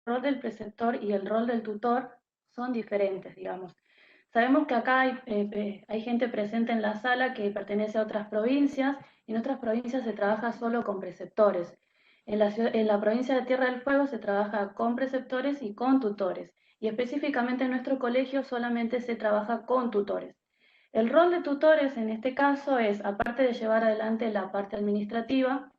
rol del preceptor y el rol del tutor son diferentes, digamos. Sabemos que acá hay gente presente en la sala que pertenece a otras provincias, y en otras provincias se trabaja solo con preceptores. En la provincia de Tierra del Fuego se trabaja con preceptores y con tutores, y específicamente en nuestro colegio solamente se trabaja con tutores. El rol de tutores en este caso es, aparte de llevar adelante la parte administrativa,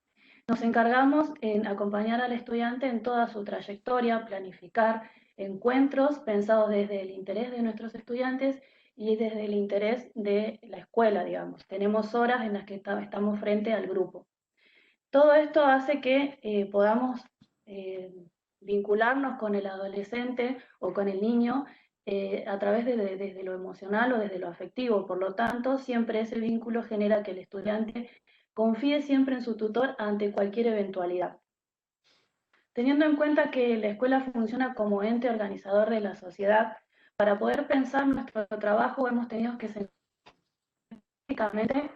nos encargamos en acompañar al estudiante en toda su trayectoria, planificar encuentros pensados desde el interés de nuestros estudiantes y desde el interés de la escuela, digamos. Tenemos horas en las que estamos frente al grupo. Todo esto hace que podamos eh, vincularnos con el adolescente o con el niño a través desde lo emocional o desde lo afectivo. Por lo tanto, siempre ese vínculo genera que el estudiante confíe siempre en su tutor ante cualquier eventualidad. Teniendo en cuenta que la escuela funciona como ente organizador de la sociedad, para poder pensar nuestro trabajo hemos tenido que centrar únicamente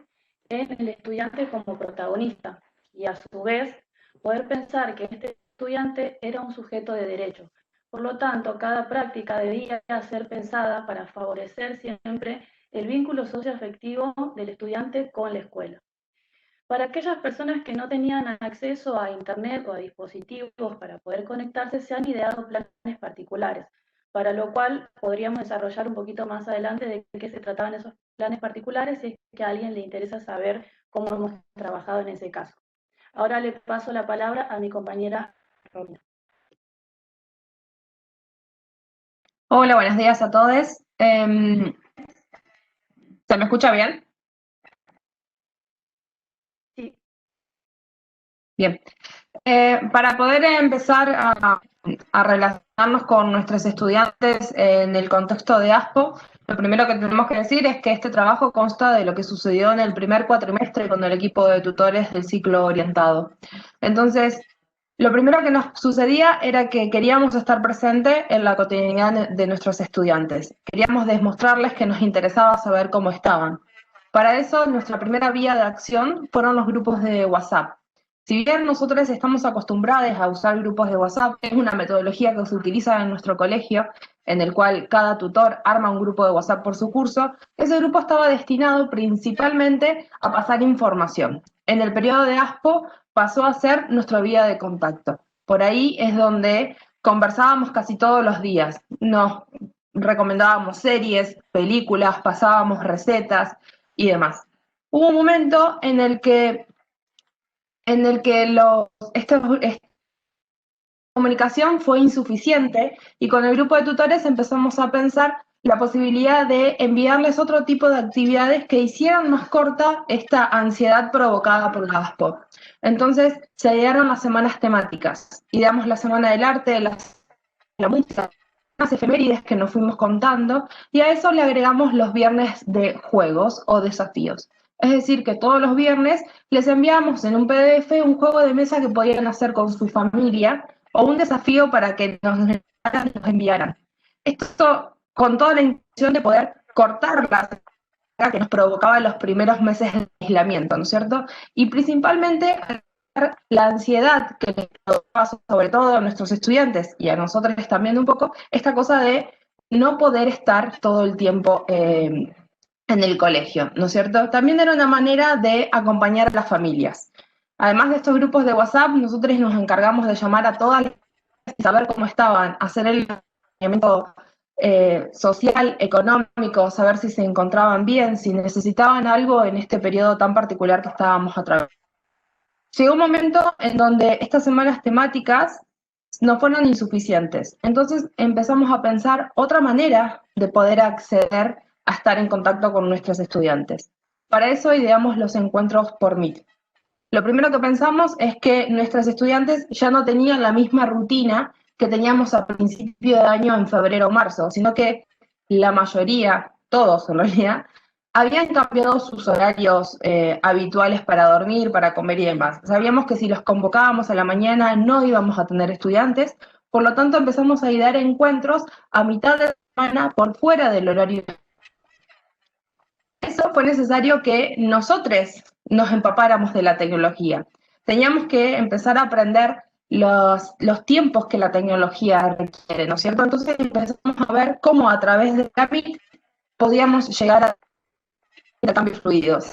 en el estudiante como protagonista y a su vez poder pensar que este estudiante era un sujeto de derecho. Por lo tanto, cada práctica debía ser pensada para favorecer siempre el vínculo socioafectivo del estudiante con la escuela. Para aquellas personas que no tenían acceso a Internet o a dispositivos para poder conectarse, se han ideado planes particulares, para lo cual podríamos desarrollar un poquito más adelante de qué se trataban esos planes particulares si es que a alguien le interesa saber cómo hemos trabajado en ese caso. Ahora le paso la palabra a mi compañera Romina. Hola, buenos días a todos. ¿Se me escucha bien? Sí. Bien. Para poder empezar a relacionarnos con nuestros estudiantes en el contexto de ASPO, lo primero que tenemos que decir es que este trabajo consta de lo que sucedió en el primer cuatrimestre con el equipo de tutores del ciclo orientado. Entonces, lo primero que nos sucedía era que queríamos estar presentes en la cotidianidad de nuestros estudiantes. Queríamos demostrarles que nos interesaba saber cómo estaban. Para eso, nuestra primera vía de acción fueron los grupos de WhatsApp. Si bien nosotros estamos acostumbrados a usar grupos de WhatsApp, es una metodología que se utiliza en nuestro colegio, en el cual cada tutor arma un grupo de WhatsApp por su curso, ese grupo estaba destinado principalmente a pasar información. En el periodo de ASPO pasó a ser nuestra vía de contacto. Por ahí es donde conversábamos casi todos los días, nos recomendábamos series, películas, pasábamos recetas y demás. Hubo un momento esta comunicación fue insuficiente y con el grupo de tutores empezamos a pensar la posibilidad de enviarles otro tipo de actividades que hicieran más corta esta ansiedad provocada por la ASPO. Entonces se idearon las semanas temáticas, ideamos la semana del arte, la música, las efemérides que nos fuimos contando, y a eso le agregamos los viernes de juegos o desafíos. Es decir, que todos los viernes les enviamos en un PDF un juego de mesa que podían hacer con su familia o un desafío para que nos enviaran. Esto con toda la intención de poder cortar la que nos provocaba los primeros meses de aislamiento, ¿no es cierto? Y principalmente la ansiedad que les provocaba sobre todo a nuestros estudiantes y a nosotros también un poco, esta cosa de no poder estar todo el tiempo en el colegio, ¿no es cierto? También era una manera de acompañar a las familias. Además de estos grupos de WhatsApp, nosotros nos encargamos de llamar a todas las y saber cómo estaban, hacer el acompañamiento social, económico, saber si se encontraban bien, si necesitaban algo en este periodo tan particular que estábamos atravesando. Llegó un momento en donde estas semanas temáticas no fueron insuficientes. Entonces empezamos a pensar otra manera de poder acceder a estar en contacto con nuestros estudiantes. Para eso ideamos los encuentros por Meet. Lo primero que pensamos es que nuestros estudiantes ya no tenían la misma rutina que teníamos a principio de año en febrero o marzo, sino que la mayoría, todos en realidad, habían cambiado sus horarios habituales para dormir, para comer y demás. Sabíamos que si los convocábamos a la mañana no íbamos a tener estudiantes, por lo tanto empezamos a idear encuentros a mitad de semana por fuera del horario. Eso fue necesario que nosotros nos empapáramos de la tecnología. Teníamos que empezar a aprender los tiempos que la tecnología requiere, ¿no es cierto? Entonces empezamos a ver cómo a través de la MIT podíamos llegar a intercambios fluidos,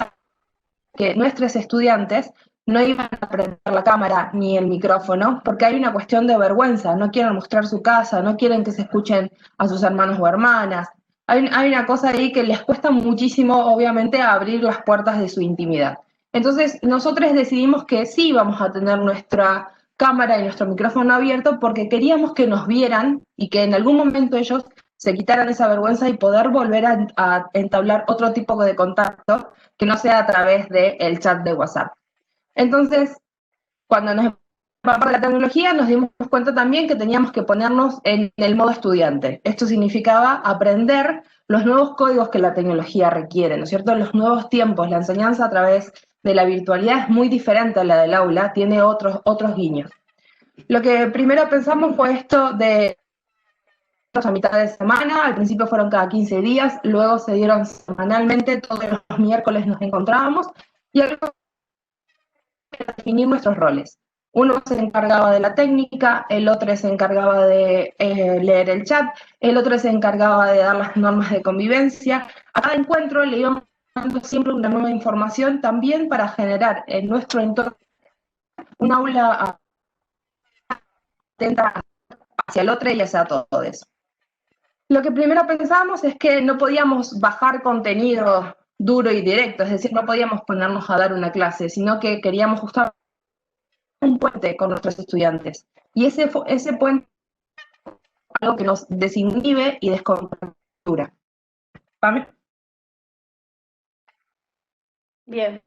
que nuestros estudiantes no iban a prender la cámara ni el micrófono porque hay una cuestión de vergüenza, no quieren mostrar su casa, no quieren que se escuchen a sus hermanos o hermanas. Hay una cosa ahí que les cuesta muchísimo, obviamente, abrir las puertas de su intimidad. Entonces, nosotros decidimos que sí íbamos a tener nuestra cámara y nuestro micrófono abierto porque queríamos que nos vieran y que en algún momento ellos se quitaran esa vergüenza y poder volver a entablar otro tipo de contacto que no sea a través del chat de WhatsApp. Entonces, cuando nos empapamos de la tecnología, nos dimos cuenta también que teníamos que ponernos en el modo estudiante. Esto significaba aprender los nuevos códigos que la tecnología requiere, ¿no es cierto? Los nuevos tiempos, la enseñanza a través de la virtualidad es muy diferente a la del aula, tiene otros guiños. Lo que primero pensamos fue esto de a mitad de semana, al principio fueron cada 15 días, luego se dieron semanalmente, todos los miércoles nos encontrábamos, y algo para definir nuestros roles. Uno se encargaba de la técnica, el otro se encargaba de leer el chat, el otro se encargaba de dar las normas de convivencia. A cada encuentro le íbamos dando siempre una nueva información también para generar en nuestro entorno un aula atenta hacia el otro y hacia todos. Lo que primero pensábamos es que no podíamos bajar contenido duro y directo, es decir, no podíamos ponernos a dar una clase, sino que queríamos justamente un puente con nuestros estudiantes. Y ese puente es algo que nos desinhibe y descontractura. ¿Pame? Bien,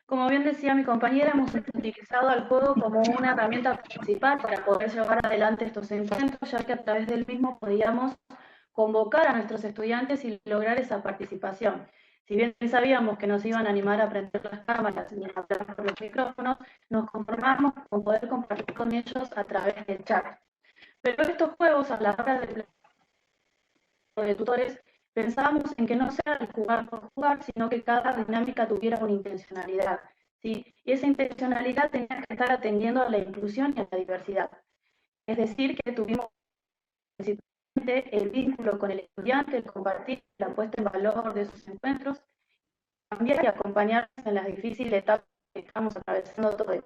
como bien decía mi compañera, hemos utilizado al juego como una herramienta principal para poder llevar adelante estos encuentros, ya que a través del mismo podíamos convocar a nuestros estudiantes y lograr esa participación. Si bien sabíamos que nos iban a animar a prender las cámaras y a hablar por los micrófonos, nos conformamos con poder compartir con ellos a través del chat. Pero estos juegos, a la hora de tutores, pensábamos en que no sea el jugar por jugar, sino que cada dinámica tuviera una intencionalidad, ¿sí? Y esa intencionalidad tenía que estar atendiendo a la inclusión y a la diversidad. Es decir, que tuvimos el vínculo con el estudiante, el compartir la puesta en valor de sus encuentros, cambiar y acompañarnos en las difíciles etapas que estamos atravesando todos.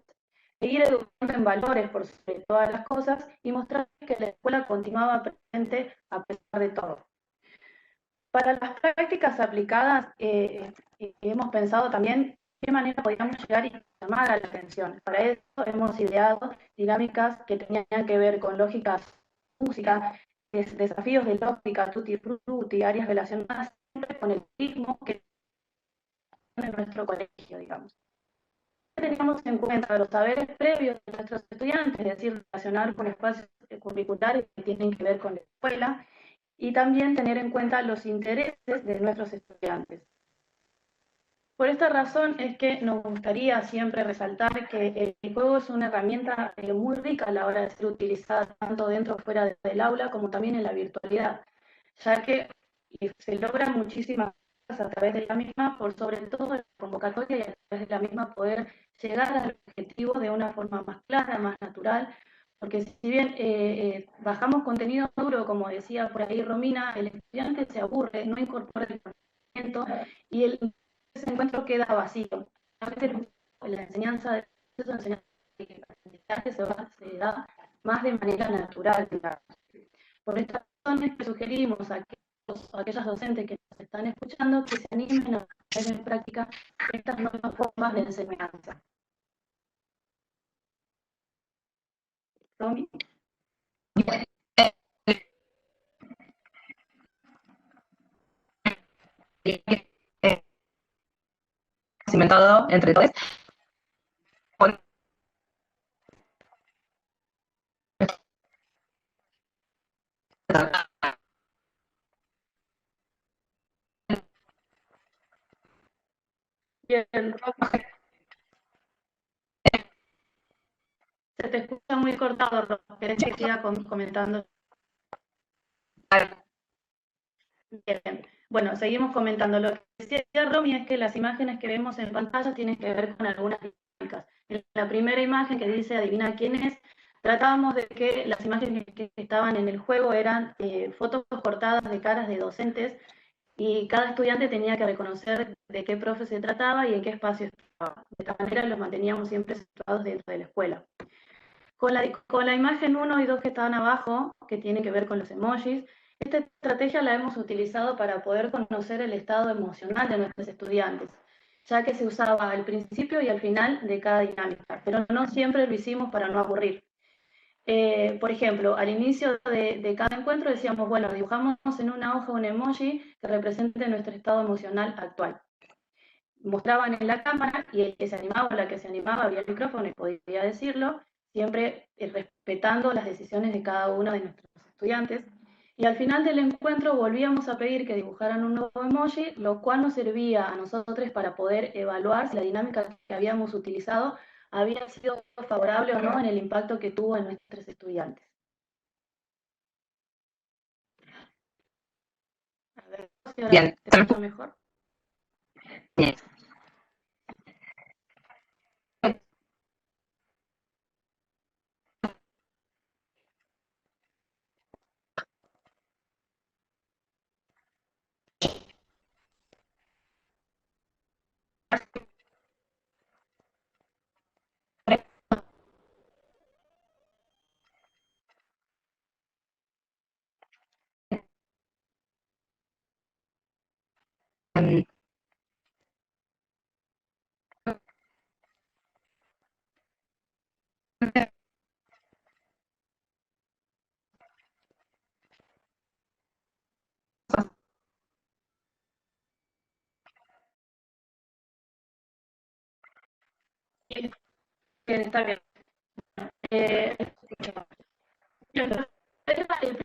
Seguir educando en valores por sobre todas las cosas y mostrar que la escuela continuaba presente a pesar de todo. Para las prácticas aplicadas, hemos pensado también de qué manera podríamos llegar y llamar a la atención. Para eso hemos ideado dinámicas que tenían que ver con lógicas música, desafíos de lógica, tutti frutti, áreas relacionadas siempre con el ritmo que en nuestro colegio, digamos. Teníamos en cuenta los saberes previos de nuestros estudiantes, es decir, relacionar con espacios curriculares que tienen que ver con la escuela, y también tener en cuenta los intereses de nuestros estudiantes. Por esta razón es que nos gustaría siempre resaltar que el juego es una herramienta muy rica a la hora de ser utilizada tanto dentro o fuera del aula como también en la virtualidad, ya que se logran muchísimas cosas a través de la misma, por sobre todo la convocatoria y a través de la misma poder llegar al objetivo de una forma más clara, más natural, porque si bien bajamos contenido duro, como decía por ahí Romina, el estudiante se aburre, no incorpora el conocimiento y ese encuentro queda vacío. A veces la enseñanza de aprendizaje se da más de manera natural. Por esta razón es que sugerimos a aquellas docentes que nos están escuchando que se animen a poner en práctica estas nuevas formas de enseñanza. Romy. Cimentado entre todos. Bien, Romy. Se te escucha muy cortado, Romy. ¿Querés que siga comentando? Bien. Bueno, seguimos comentando. Lo que decía Romy es que las imágenes que vemos en pantalla tienen que ver con algunas dinámicas. En la primera imagen que dice adivina quién es, tratábamos de que las imágenes que estaban en el juego eran fotos cortadas de caras de docentes y cada estudiante tenía que reconocer de qué profe se trataba y en qué espacio estaba. De esta manera los manteníamos siempre situados dentro de la escuela. Con la imagen 1 y 2 que estaban abajo, que tienen que ver con los emojis, esta estrategia la hemos utilizado para poder conocer el estado emocional de nuestros estudiantes, ya que se usaba al principio y al final de cada dinámica, pero no siempre lo hicimos para no aburrir. Por ejemplo, al inicio de cada encuentro decíamos, bueno, dibujamos en una hoja un emoji que represente nuestro estado emocional actual. Mostraban en la cámara y el que se animaba o la que se animaba había el micrófono y podía decirlo, siempre respetando las decisiones de cada uno de nuestros estudiantes. Y al final del encuentro volvíamos a pedir que dibujaran un nuevo emoji, lo cual nos servía a nosotros para poder evaluar si la dinámica que habíamos utilizado había sido favorable o no en el impacto que tuvo en nuestros estudiantes. A ver si ahora Bien, te escucho mejor. bien. Está bien. Eh,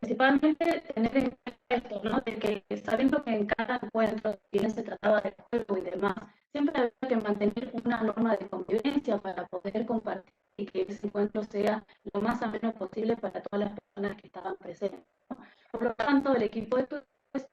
Principalmente tener en cuenta esto, ¿no? De que sabiendo que en cada encuentro, si bien se trataba de juego y demás, siempre había que mantener una norma de convivencia para poder compartir y que ese encuentro sea lo más ameno posible para todas las personas que estaban presentes, ¿no? Por lo tanto, el equipo de tutores,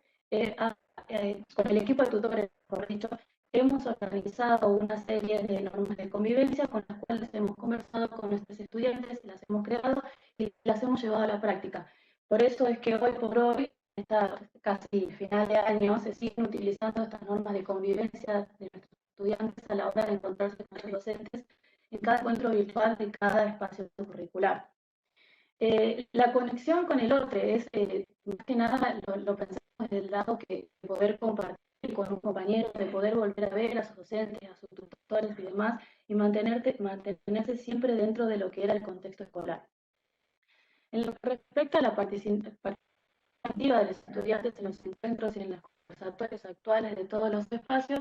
con el equipo de tutores, mejor dicho, hemos organizado una serie de normas de convivencia con las cuales hemos conversado con nuestros estudiantes, las hemos creado y las hemos llevado a la práctica. Por eso es que hoy por hoy, está casi final de año, se siguen utilizando estas normas de convivencia de nuestros estudiantes a la hora de encontrarse con los docentes en cada encuentro virtual de cada espacio curricular. La conexión con el otro es, más que nada, lo pensamos desde el lado que poder compartir con un compañero, de poder volver a ver a sus docentes, a sus tutores y demás, y mantenerse siempre dentro de lo que era el contexto escolar. En lo que respecta a la participación activa de los estudiantes en los encuentros y en los conversatorios actuales de todos los espacios,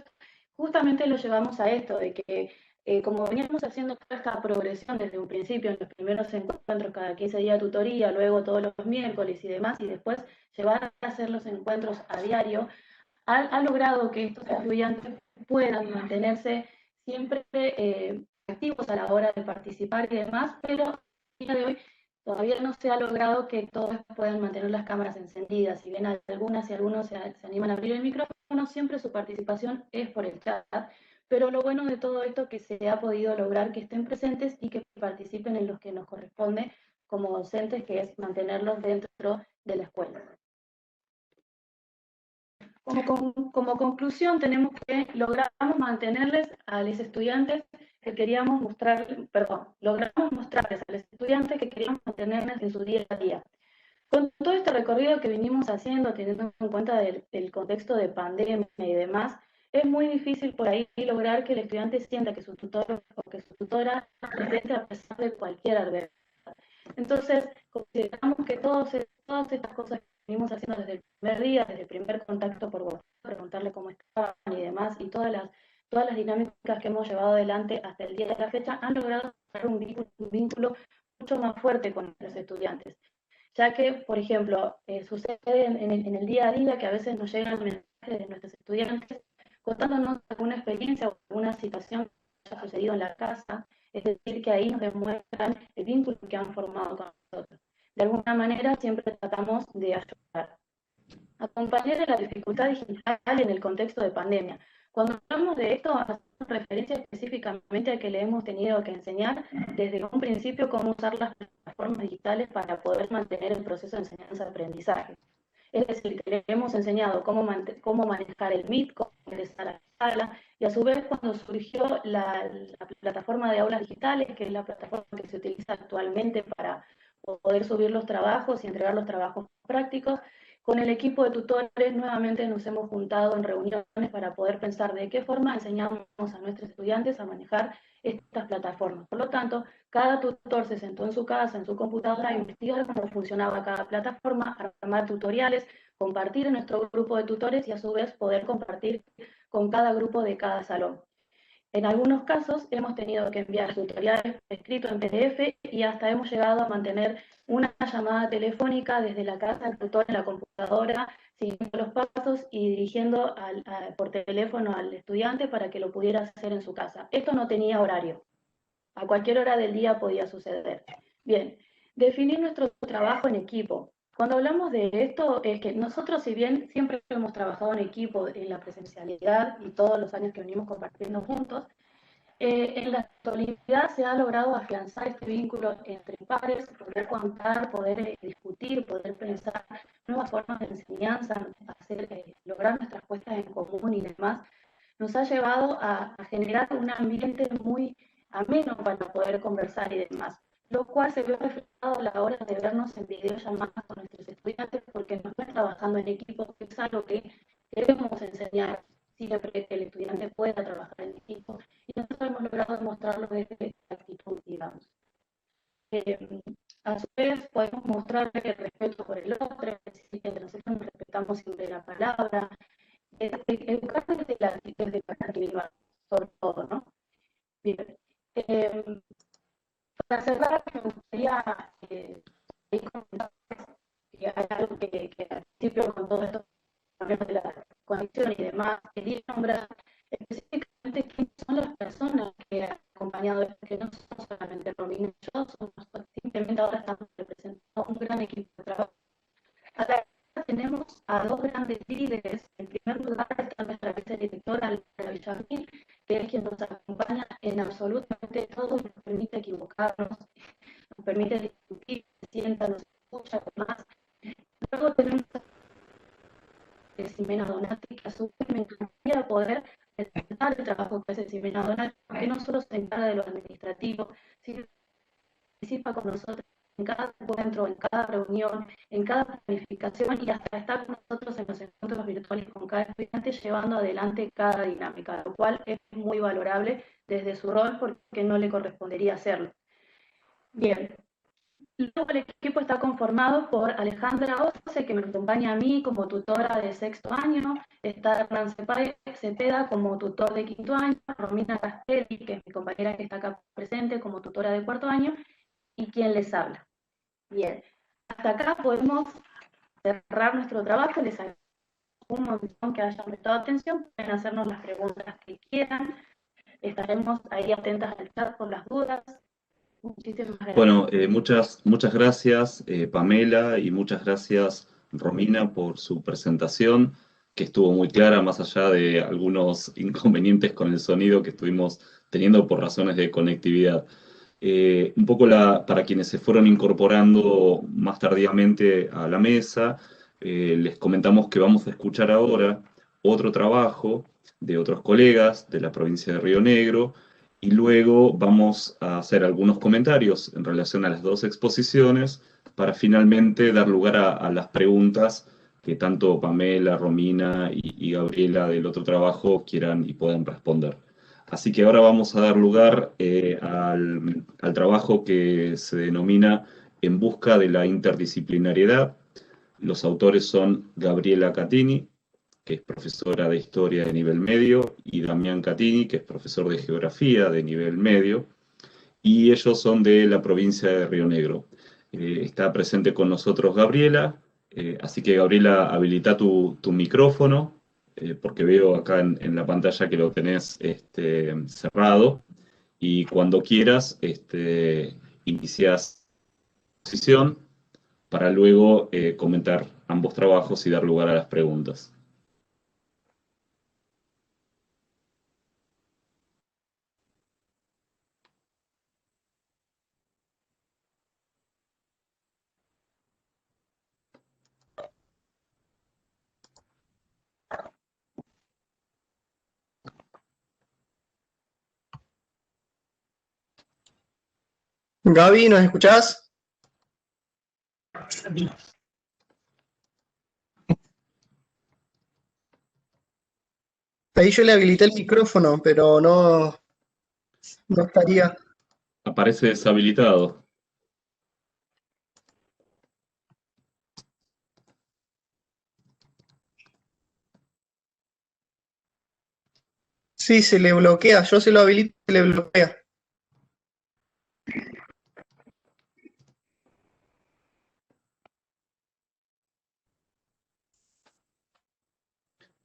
justamente lo llevamos a esto, de que como veníamos haciendo toda esta progresión desde un principio, en los primeros encuentros cada 15 días tutoría, luego todos los miércoles y demás, y después llevar a hacer los encuentros a diario, ha logrado que estos estudiantes puedan mantenerse siempre activos a la hora de participar y demás, pero a día de hoy todavía no se ha logrado que todos puedan mantener las cámaras encendidas. Si bien algunas y algunos se animan a abrir el micrófono, siempre su participación es por el chat. Pero lo bueno de todo esto es que se ha podido lograr que estén presentes y que participen en los que nos corresponde como docentes, que es mantenerlos dentro de la escuela. Como conclusión, tenemos que logramos mantenerles a los estudiantes que queríamos mostrar, logramos mostrarles a los estudiantes que queríamos mantenerles en su día a día. Con todo este recorrido que vinimos haciendo, teniendo en cuenta del contexto de pandemia y demás, es muy difícil por ahí lograr que el estudiante sienta que su tutor o que su tutora presente a pesar de cualquier adversidad. Entonces, consideramos que todas estas cosas que venimos haciendo desde el primer día, desde el primer contacto por WhatsApp, preguntarle cómo estaban y demás, y todas las dinámicas que hemos llevado adelante hasta el día de la fecha, han logrado crear un vínculo mucho más fuerte con nuestros estudiantes. Ya que, por ejemplo, sucede en el día a día que a veces nos llegan mensajes de nuestros estudiantes contándonos alguna experiencia o alguna situación que haya sucedido en la casa, es decir, que ahí nos demuestran el vínculo que han formado con nosotros. De alguna manera siempre tratamos de ayudar. Acompañar en la dificultad digital en el contexto de pandemia. Cuando hablamos de esto, hacemos referencia específicamente a que le hemos tenido que enseñar desde un principio cómo usar las plataformas digitales para poder mantener el proceso de enseñanza-aprendizaje. Es decir, que le hemos enseñado cómo manejar el Meet, cómo ingresar a la sala, y a su vez cuando surgió la plataforma de aulas digitales, que es la plataforma que se utiliza actualmente para poder subir los trabajos y entregar los trabajos prácticos, con el equipo de tutores nuevamente nos hemos juntado en reuniones para poder pensar de qué forma enseñamos a nuestros estudiantes a manejar estas plataformas. Por lo tanto, cada tutor se sentó en su casa, en su computadora, a investigar cómo funcionaba cada plataforma, armar tutoriales, compartir en nuestro grupo de tutores y a su vez poder compartir con cada grupo de cada salón. En algunos casos hemos tenido que enviar tutoriales escritos en PDF y hasta hemos llegado a mantener una llamada telefónica desde la casa del tutor en la computadora, siguiendo los pasos y dirigiendo por teléfono al estudiante para que lo pudiera hacer en su casa. Esto no tenía horario. A cualquier hora del día podía suceder. Bien, definir nuestro trabajo en equipo. Cuando hablamos de esto, es que nosotros, si bien siempre hemos trabajado en equipo en la presencialidad y todos los años que venimos compartiendo juntos, en la actualidad se ha logrado afianzar este vínculo entre pares, poder contar, poder discutir, poder pensar nuevas formas de enseñanza, lograr nuestras puestas en común y demás, nos ha llevado a generar un ambiente muy ameno para poder conversar y demás, lo cual se vio reflejado a la hora de vernos en videollamadas con nuestros estudiantes porque nos ven trabajando en equipo, que es algo que debemos enseñar siempre que el estudiante pueda trabajar en equipo, y nosotros hemos logrado demostrarlo desde esta actitud, digamos. A su vez, podemos mostrar el respeto por el otro, es decir, que nosotros nos respetamos siempre la palabra, educar desde la actividad, sobre todo, ¿no? Bien. Para cerrar, me gustaría comentar que hay algo que al principio con todo esto de la conexión y demás, quería nombrar específicamente quiénes son las personas que han acompañado esto, que no somos solamente Romina y yo, somos simplemente ahora estamos representando un gran equipo de trabajo. A la vez tenemos a dos grandes líderes. En primer lugar está nuestra vicedirectora, Laura Villamil, que es quien nos acompaña en absolutamente todo y nos permite equivocarnos, nos permite discutir, se sienta, nos escucha, además. Luego tenemos a Ximena Donati, que a su vez me encantaría poder presentar el trabajo que hace Ximena Donati, porque no solo se encarga de lo administrativo, sino que participa con nosotros en cada encuentro, en cada reunión, en cada planificación y hasta está con nosotros en los encuentros virtuales con cada estudiante llevando adelante cada dinámica, lo cual es muy valorable desde su rol porque no le correspondería hacerlo. Bien, luego el equipo está conformado por Alejandra Ose, que me acompaña a mí como tutora de sexto año, está Hernán Cepeda como tutor de quinto año, Romina Castelli, que es mi compañera que está acá presente como tutora de cuarto año, y quien les habla. Bien, hasta acá podemos cerrar nuestro trabajo. Les agradezco un montón que hayan prestado atención. Pueden hacernos las preguntas que quieran. Estaremos ahí atentas al chat por las dudas. Muchísimas gracias. Bueno, muchas gracias Pamela y muchas gracias Romina por su presentación, que estuvo muy clara más allá de algunos inconvenientes con el sonido que estuvimos teniendo por razones de conectividad. Un poco para quienes se fueron incorporando más tardíamente a la mesa, les comentamos que vamos a escuchar ahora otro trabajo de otros colegas de la provincia de Río Negro y luego vamos a hacer algunos comentarios en relación a las dos exposiciones para finalmente dar lugar a las preguntas que tanto Pamela, Romina y Gabriela del otro trabajo quieran y puedan responder. Así que ahora vamos a dar lugar al trabajo que se denomina En busca de la interdisciplinariedad. Los autores son Gabriela Catini, que es profesora de Historia de nivel medio, y Damián Catini, que es profesor de Geografía de nivel medio, y ellos son de la provincia de Río Negro. Está presente con nosotros Gabriela, así que Gabriela, habilita tu micrófono, porque veo acá en la pantalla que lo tenés cerrado, y cuando quieras inicias la sesión para luego comentar ambos trabajos y dar lugar a las preguntas. Gaby, ¿nos escuchás? Ahí yo le habilité el micrófono, pero no estaría. Aparece deshabilitado. Sí, se le bloquea. Yo se lo habilito y se le bloquea.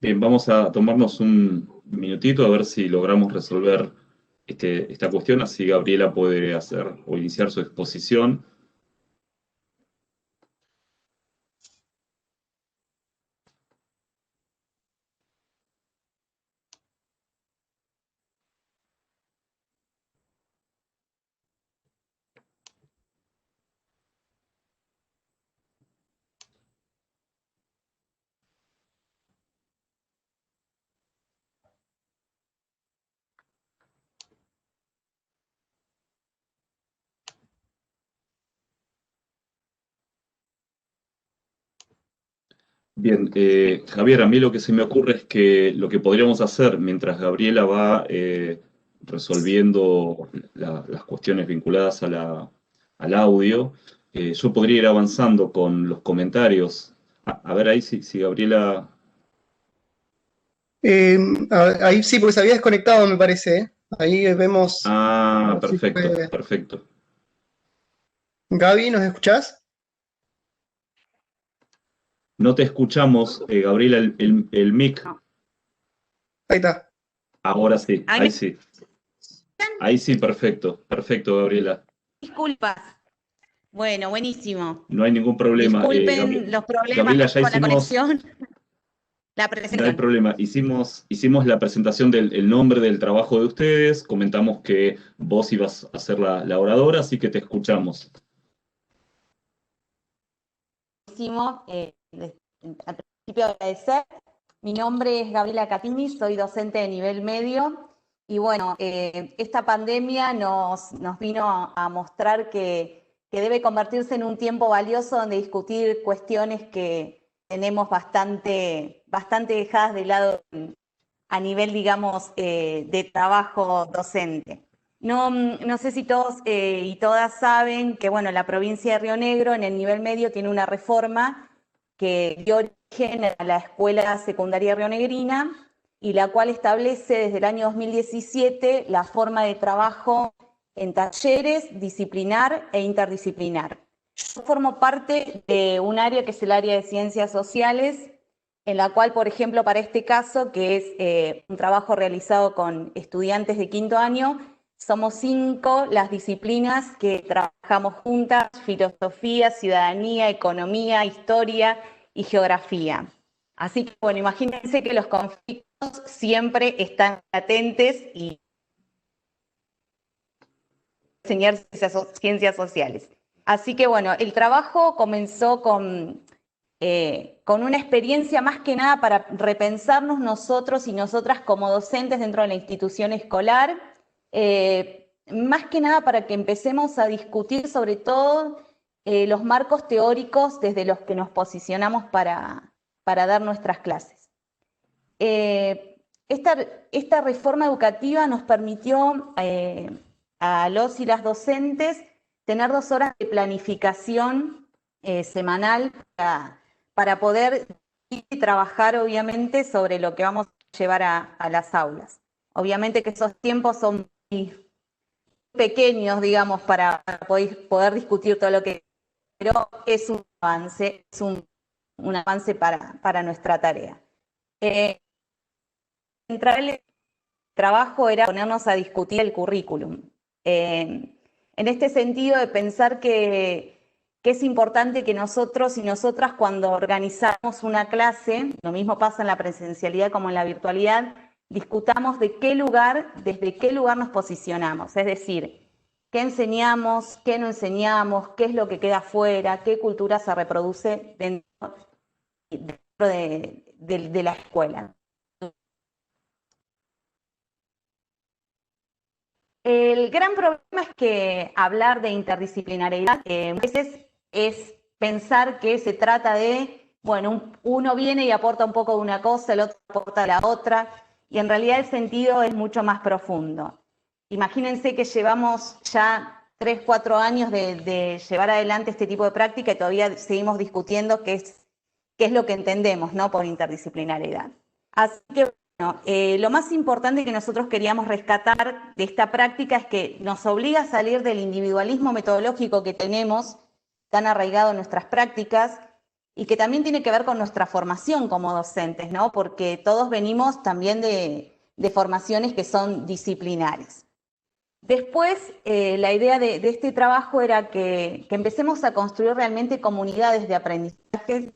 Bien, vamos a tomarnos un minutito a ver si logramos resolver esta cuestión, así Gabriela puede hacer o iniciar su exposición. Bien, Javier, a mí lo que se me ocurre es que lo que podríamos hacer mientras Gabriela va resolviendo las cuestiones vinculadas al audio, yo podría ir avanzando con los comentarios. A ver ahí si Gabriela... Eh, Ahí sí, porque se había desconectado, me parece, ¿eh? Ahí vemos. A Ah, ver si perfecto, fue. perfecto. Gaby, ¿nos escuchás? No te escuchamos, Gabriela, el mic. Ahí está. Ahora sí, Ay, ahí sí. Ahí sí, perfecto, perfecto, Gabriela. disculpas. Bueno, buenísimo. No hay ningún problema. Disculpen los problemas Gabriela, ya con la hicimos, conexión, la no hay presentación. problema, hicimos la presentación del el nombre del trabajo de ustedes, comentamos que vos ibas a ser la oradora, así que te escuchamos. Buenísimo. Al principio agradecer. Mi nombre es Gabriela Catini, soy docente de nivel medio. Y bueno, esta pandemia nos vino a mostrar que debe convertirse en un tiempo valioso donde discutir cuestiones que tenemos bastante dejadas de lado a nivel, digamos, de trabajo docente. No sé si todos y todas saben que, bueno, la provincia de Río Negro en el nivel medio tiene una reforma que dio origen a la Escuela Secundaria Rionegrina y la cual establece desde el año 2017 la forma de trabajo en talleres, disciplinar e interdisciplinar. Yo formo parte de un área que es el área de ciencias sociales, en la cual, por ejemplo, para este caso, que es un trabajo realizado con estudiantes de quinto año, somos 5 las disciplinas que trabajamos juntas: filosofía, ciudadanía, economía, historia y geografía. Así que, bueno, imagínense que los conflictos siempre están latentes y enseñar ciencias sociales. Así que, bueno, el trabajo comenzó con una experiencia más que nada para repensarnos nosotros y nosotras como docentes dentro de la institución escolar, más que nada para que empecemos a discutir sobre todo los marcos teóricos desde los que nos posicionamos para dar nuestras clases. Esta reforma educativa nos permitió a los y las docentes tener 2 horas de planificación semanal para poder trabajar, obviamente, sobre lo que vamos a llevar a las aulas. Obviamente que esos tiempos son muy pequeños, digamos, para poder discutir todo lo que... Pero es un avance, es un avance para nuestra tarea. Entrar el trabajo era ponernos a discutir el currículum. En este sentido de pensar que es importante que nosotros y nosotras, cuando organizamos una clase, lo mismo pasa en la presencialidad como en la virtualidad, discutamos desde qué lugar nos posicionamos, es decir, qué enseñamos, qué no enseñamos, qué es lo que queda afuera, qué cultura se reproduce dentro de la escuela. El gran problema es que hablar de interdisciplinariedad a veces es pensar que se trata de, bueno, uno viene y aporta un poco de una cosa, el otro aporta de la otra, y en realidad el sentido es mucho más profundo. Imagínense que llevamos ya 3, 4 años de llevar adelante este tipo de práctica y todavía seguimos discutiendo qué es lo que entendemos, ¿no?, por interdisciplinariedad. Así que lo más importante que nosotros queríamos rescatar de esta práctica es que nos obliga a salir del individualismo metodológico que tenemos tan arraigado en nuestras prácticas y que también tiene que ver con nuestra formación como docentes, ¿no? Porque todos venimos también de formaciones que son disciplinares. Después, la idea de este trabajo era que empecemos a construir realmente comunidades de aprendizaje.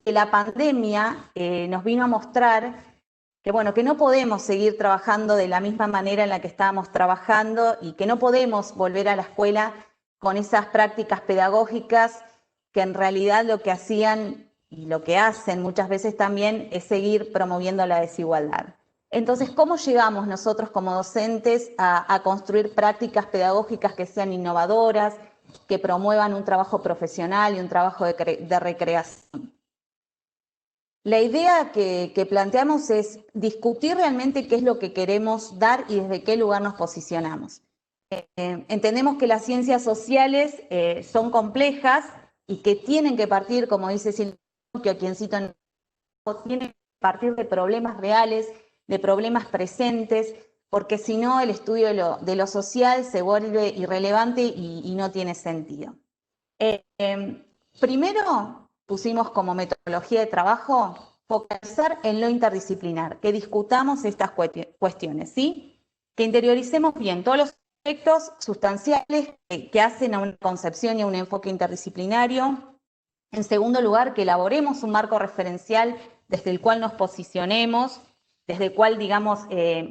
Que la pandemia nos vino a mostrar que, bueno, que no podemos seguir trabajando de la misma manera en la que estábamos trabajando y que no podemos volver a la escuela con esas prácticas pedagógicas que en realidad lo que hacían y lo que hacen muchas veces también es seguir promoviendo la desigualdad. Entonces, ¿cómo llegamos nosotros como docentes a construir prácticas pedagógicas que sean innovadoras, que promuevan un trabajo profesional y un trabajo de recreación? La idea que planteamos es discutir realmente qué es lo que queremos dar y desde qué lugar nos posicionamos. Entendemos que las ciencias sociales son complejas y que tienen que partir, como dice Silvia, a quien cito, tienen que partir de problemas reales, de problemas presentes, porque si no el estudio de lo social se vuelve irrelevante y no tiene sentido. Primero, pusimos como metodología de trabajo focalizar en lo interdisciplinar, que discutamos estas cuestiones, ¿sí? Que interioricemos bien todos los aspectos sustanciales que hacen a una concepción y a un enfoque interdisciplinario. En segundo lugar, que elaboremos un marco referencial desde el cual nos posicionemos, desde el cual, digamos,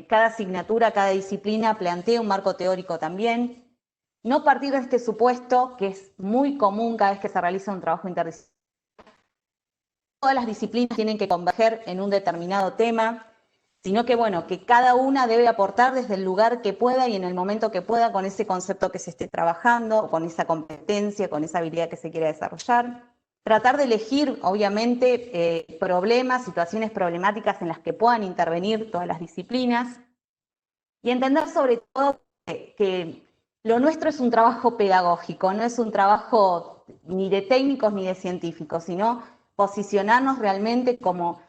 cada asignatura, cada disciplina plantea un marco teórico también. No partir de este supuesto, que es muy común cada vez que se realiza un trabajo interdisciplinario. Todas las disciplinas tienen que converger en un determinado tema, sino que, bueno, que cada una debe aportar desde el lugar que pueda y en el momento que pueda con ese concepto que se esté trabajando, con esa competencia, con esa habilidad que se quiera desarrollar. Tratar de elegir, obviamente, problemas, situaciones problemáticas en las que puedan intervenir todas las disciplinas y entender sobre todo que lo nuestro es un trabajo pedagógico, no es un trabajo ni de técnicos ni de científicos, sino posicionarnos realmente como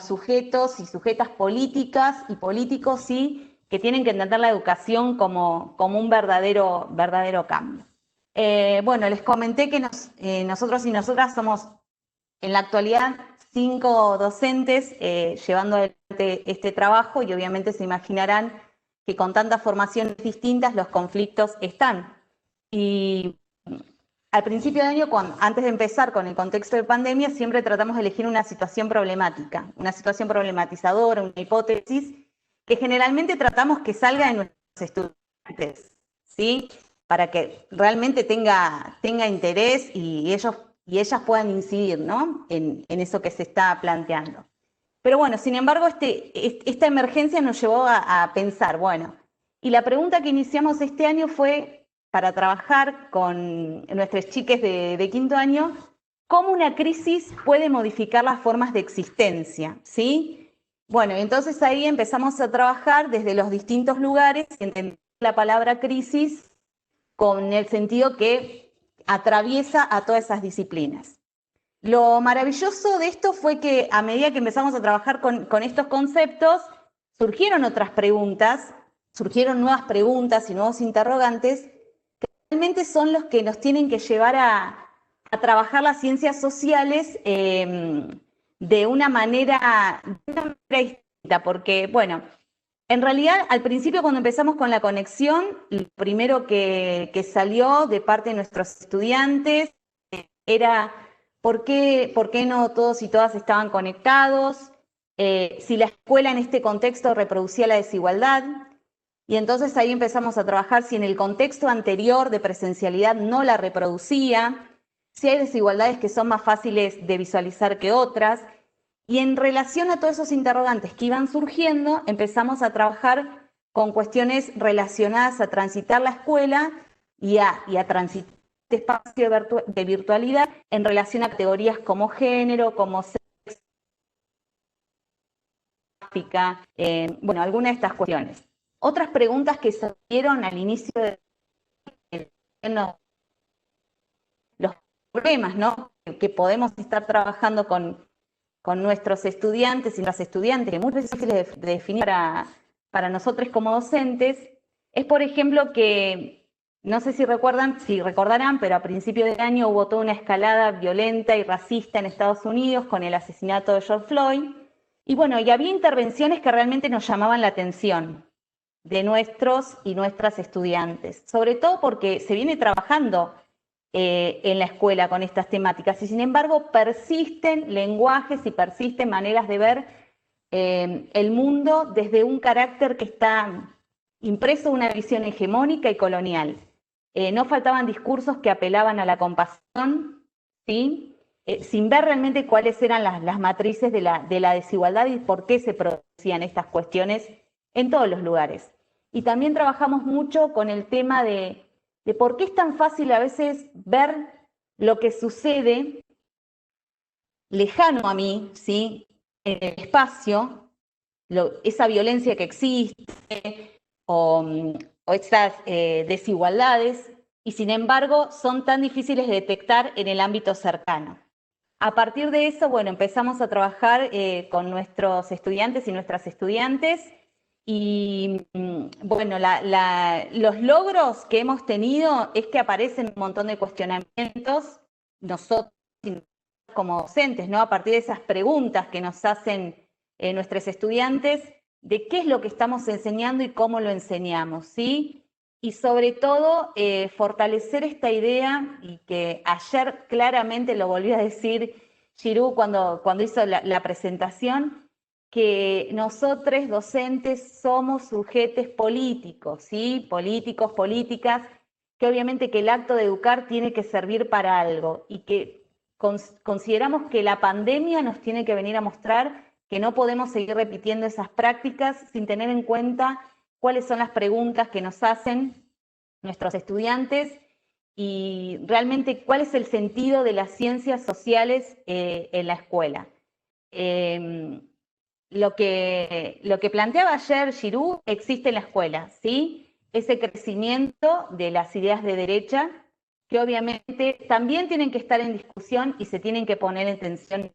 sujetos y sujetas políticas y políticos, sí, que tienen que entender la educación como un verdadero cambio. Bueno, les comenté que nosotros y nosotras somos en la actualidad 5 docentes llevando adelante este trabajo y obviamente se imaginarán que con tantas formaciones distintas los conflictos están. Y al principio de año, antes de empezar con el contexto de pandemia, siempre tratamos de elegir una situación problemática, una situación problematizadora, una hipótesis, que generalmente tratamos que salga de nuestros estudiantes, ¿sí? Para que realmente tenga interés y ellos y ellas puedan incidir, ¿no?, en eso que se está planteando. Pero bueno, sin embargo, esta emergencia nos llevó a pensar, bueno, y la pregunta que iniciamos este año fue, para trabajar con nuestros chiques de quinto año, ¿cómo una crisis puede modificar las formas de existencia? ¿Sí? Bueno, entonces ahí empezamos a trabajar desde los distintos lugares, entender la palabra crisis con el sentido que atraviesa a todas esas disciplinas. Lo maravilloso de esto fue que a medida que empezamos a trabajar con estos conceptos, surgieron otras preguntas, surgieron nuevas preguntas y nuevos interrogantes que realmente son los que nos tienen que llevar a trabajar las ciencias sociales de una manera distinta, porque, bueno, en realidad, al principio cuando empezamos con la conexión, lo primero que salió de parte de nuestros estudiantes era ¿por qué no todos y todas estaban conectados? Si la escuela en este contexto reproducía la desigualdad. Y entonces ahí empezamos a trabajar si en el contexto anterior de presencialidad no la reproducía, si hay desigualdades que son más fáciles de visualizar que otras. Y en relación a todos esos interrogantes que iban surgiendo, empezamos a trabajar con cuestiones relacionadas a transitar la escuela y a transitar este espacio de virtualidad en relación a categorías como género, como sexo, bueno, algunas de estas cuestiones. Otras preguntas que salieron al inicio de los problemas, ¿no?, que podemos estar trabajando con nuestros estudiantes y las estudiantes, que muchas veces es difícil de definir para nosotros como docentes, es, por ejemplo, que, no sé si recordarán, pero a principio de año hubo toda una escalada violenta y racista en Estados Unidos con el asesinato de George Floyd, y bueno, y había intervenciones que realmente nos llamaban la atención de nuestros y nuestras estudiantes, sobre todo porque se viene trabajando en la escuela con estas temáticas, y sin embargo persisten lenguajes y persisten maneras de ver el mundo desde un carácter que está impreso en una visión hegemónica y colonial. No faltaban discursos que apelaban a la compasión, ¿sí?, sin ver realmente cuáles eran las matrices de la desigualdad y por qué se producían estas cuestiones en todos los lugares. Y también trabajamos mucho con el tema de por qué es tan fácil a veces ver lo que sucede lejano a mí, ¿sí?, en el espacio, esa violencia que existe o estas desigualdades, y sin embargo son tan difíciles de detectar en el ámbito cercano. A partir de eso, bueno, empezamos a trabajar con nuestros estudiantes y nuestras estudiantes, y bueno, los logros que hemos tenido es que aparecen un montón de cuestionamientos, nosotros como docentes, ¿no?, a partir de esas preguntas que nos hacen nuestros estudiantes, de qué es lo que estamos enseñando y cómo lo enseñamos, ¿sí? Y sobre todo, fortalecer esta idea, y que ayer claramente lo volvió a decir Girú cuando hizo la presentación, que nosotros docentes somos sujetos políticos, ¿sí?, políticos, políticas, que obviamente que el acto de educar tiene que servir para algo, y que consideramos que la pandemia nos tiene que venir a mostrar que no podemos seguir repitiendo esas prácticas sin tener en cuenta cuáles son las preguntas que nos hacen nuestros estudiantes y realmente cuál es el sentido de las ciencias sociales en la escuela. Lo que planteaba ayer Girú existe en la escuela, ¿sí? Ese crecimiento de las ideas de derecha, que obviamente también tienen que estar en discusión y se tienen que poner en tensión.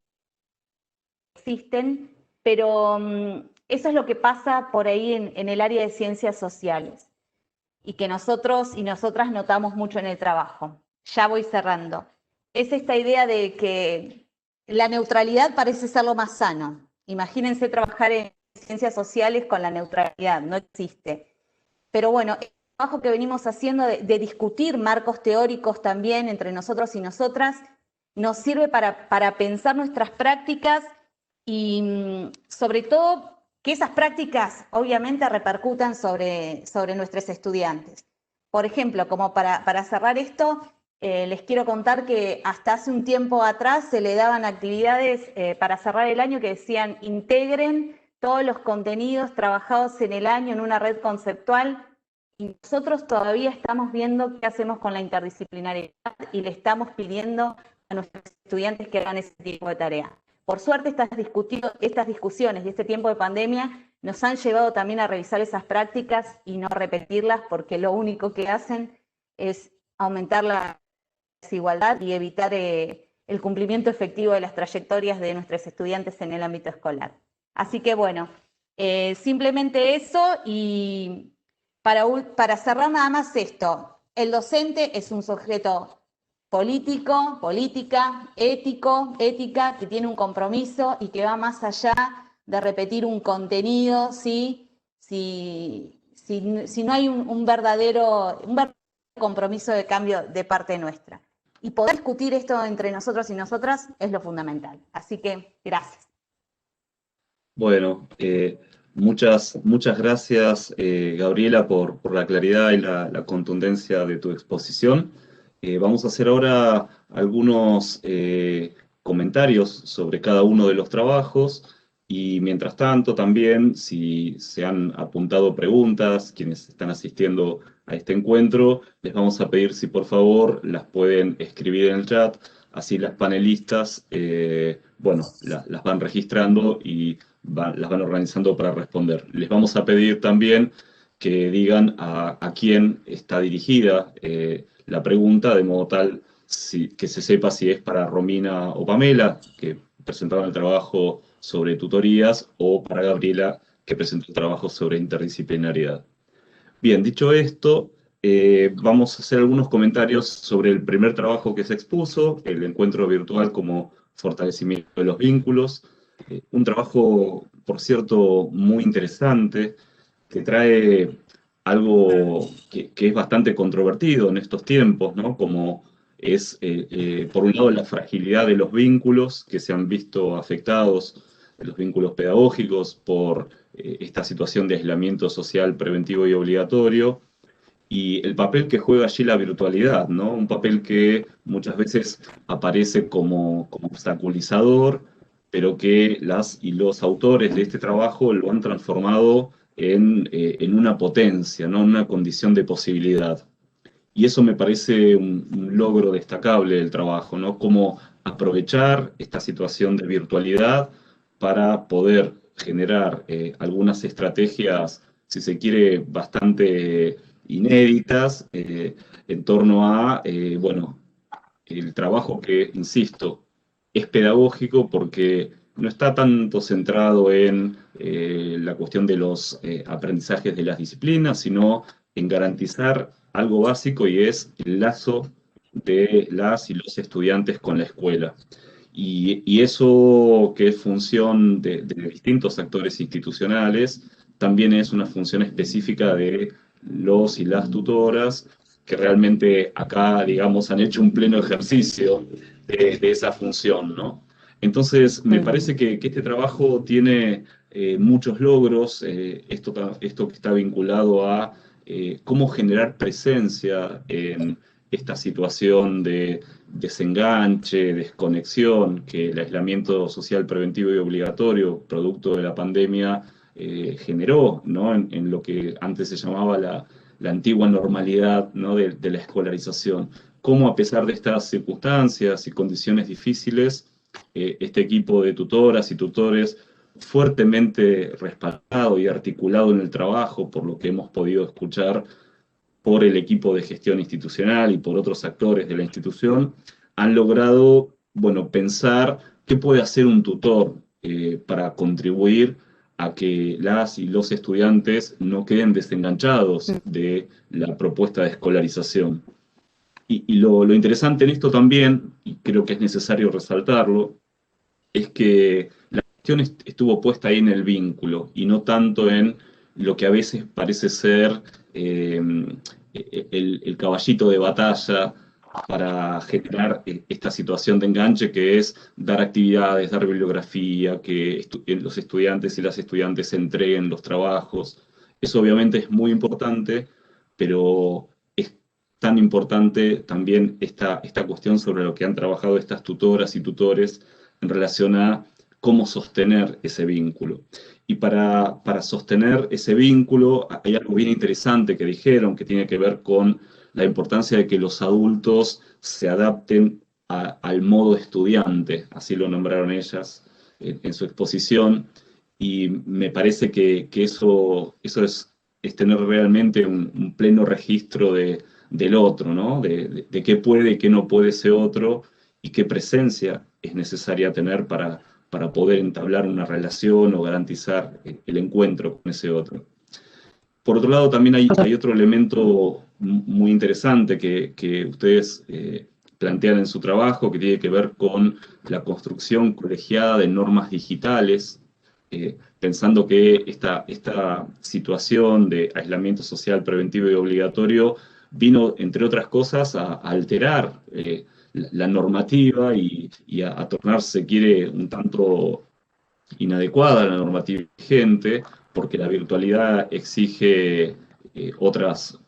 Existen, pero eso es lo que pasa por ahí en el área de ciencias sociales, y que nosotros y nosotras notamos mucho en el trabajo. Ya voy cerrando. Es esta idea de que la neutralidad parece ser lo más sano. Imagínense trabajar en ciencias sociales con la neutralidad, no existe. Pero bueno, el trabajo que venimos haciendo de discutir marcos teóricos también entre nosotros y nosotras nos sirve para pensar nuestras prácticas y sobre todo que esas prácticas obviamente repercutan sobre nuestros estudiantes. Por ejemplo, como para cerrar esto, les quiero contar que hasta hace un tiempo atrás se le daban actividades para cerrar el año que decían: integren todos los contenidos trabajados en el año en una red conceptual, y nosotros todavía estamos viendo qué hacemos con la interdisciplinariedad y le estamos pidiendo a nuestros estudiantes que hagan ese tipo de tarea. Por suerte estas discusiones y este tiempo de pandemia nos han llevado también a revisar esas prácticas y no repetirlas, porque lo único que hacen es aumentar la desigualdad y evitar el cumplimiento efectivo de las trayectorias de nuestros estudiantes en el ámbito escolar. Así que bueno, simplemente eso, y para cerrar nada más esto: el docente es un sujeto político, política, ética, que tiene un compromiso y que va más allá de repetir un contenido, ¿sí? Si no hay un verdadero compromiso de cambio de parte nuestra. Y poder discutir esto entre nosotros y nosotras es lo fundamental. Así que, gracias. Bueno, muchas gracias, Gabriela, por la claridad y la contundencia de tu exposición. Vamos a hacer ahora algunos comentarios sobre cada uno de los trabajos, Y mientras tanto, también, si se han apuntado preguntas, quienes están asistiendo a este encuentro, les vamos a pedir si por favor las pueden escribir en el chat, así las panelistas, bueno, las van registrando y las van organizando para responder. Les vamos a pedir también que digan a quién está dirigida la pregunta, de modo tal que se sepa si es para Romina o Pamela, que presentaron el trabajo sobre tutorías, o para Gabriela, que presentó el trabajo sobre interdisciplinariedad. Bien, dicho esto, vamos a hacer algunos comentarios sobre el primer trabajo que se expuso, el encuentro virtual como fortalecimiento de los vínculos. Un trabajo, por cierto, muy interesante, que trae algo que es bastante controvertido en estos tiempos, ¿no? Como es, por un lado, la fragilidad de los vínculos que se han visto afectados, los vínculos pedagógicos, por esta situación de aislamiento social preventivo y obligatorio, y el papel que juega allí la virtualidad, ¿no? Un papel que muchas veces aparece como obstaculizador, pero que las y los autores de este trabajo lo han transformado en una potencia, ¿no? En una condición de posibilidad. Y eso me parece un logro destacable del trabajo, ¿no? Cómo aprovechar esta situación de virtualidad para poder generar algunas estrategias, si se quiere, bastante inéditas en torno a, bueno, el trabajo que, insisto, es pedagógico porque no está tanto centrado en la cuestión de los aprendizajes de las disciplinas, sino en garantizar algo básico, y es el lazo de las y los estudiantes con la escuela. Y eso, que es función de distintos actores institucionales, también es una función específica de los y las tutoras, que realmente acá, digamos, han hecho un pleno ejercicio de esa función, ¿no? Entonces, me parece que este trabajo tiene muchos logros, esto que está vinculado a cómo generar presencia en esta situación de desenganche, desconexión que el aislamiento social preventivo y obligatorio, producto de la pandemia, generó, ¿no? En lo que antes se llamaba la antigua normalidad, ¿no? de la escolarización. Cómo, a pesar de estas circunstancias y condiciones difíciles, este equipo de tutoras y tutores, fuertemente respaldado y articulado en el trabajo, por lo que hemos podido escuchar por el equipo de gestión institucional y por otros actores de la institución, han logrado, bueno, pensar qué puede hacer un tutor para contribuir a que las y los estudiantes no queden desenganchados de la propuesta de escolarización. Y lo interesante en esto también, y creo que es necesario resaltarlo, es que la cuestión estuvo puesta ahí en el vínculo y no tanto en lo que a veces parece ser el caballito de batalla para generar esta situación de enganche, que es dar actividades, dar bibliografía, que los estudiantes y las estudiantes entreguen los trabajos. Eso obviamente es muy importante, pero es tan importante también esta cuestión sobre lo que han trabajado estas tutoras y tutores en relación a cómo sostener ese vínculo. Y para sostener ese vínculo hay algo bien interesante que dijeron, que tiene que ver con la importancia de que los adultos se adapten al modo estudiante, así lo nombraron ellas en su exposición, y me parece que eso es tener realmente un pleno registro del otro, ¿no? De qué puede y qué no puede ese otro, y qué presencia es necesaria tener para poder entablar una relación o garantizar el encuentro con ese otro. Por otro lado, también hay otro elemento muy interesante que ustedes plantean en su trabajo, que tiene que ver con la construcción colegiada de normas digitales, pensando que esta situación de aislamiento social preventivo y obligatorio vino, entre otras cosas, a alterar la normativa y a tornarse, si quiere, un tanto inadecuada la normativa vigente, porque la virtualidad exige otras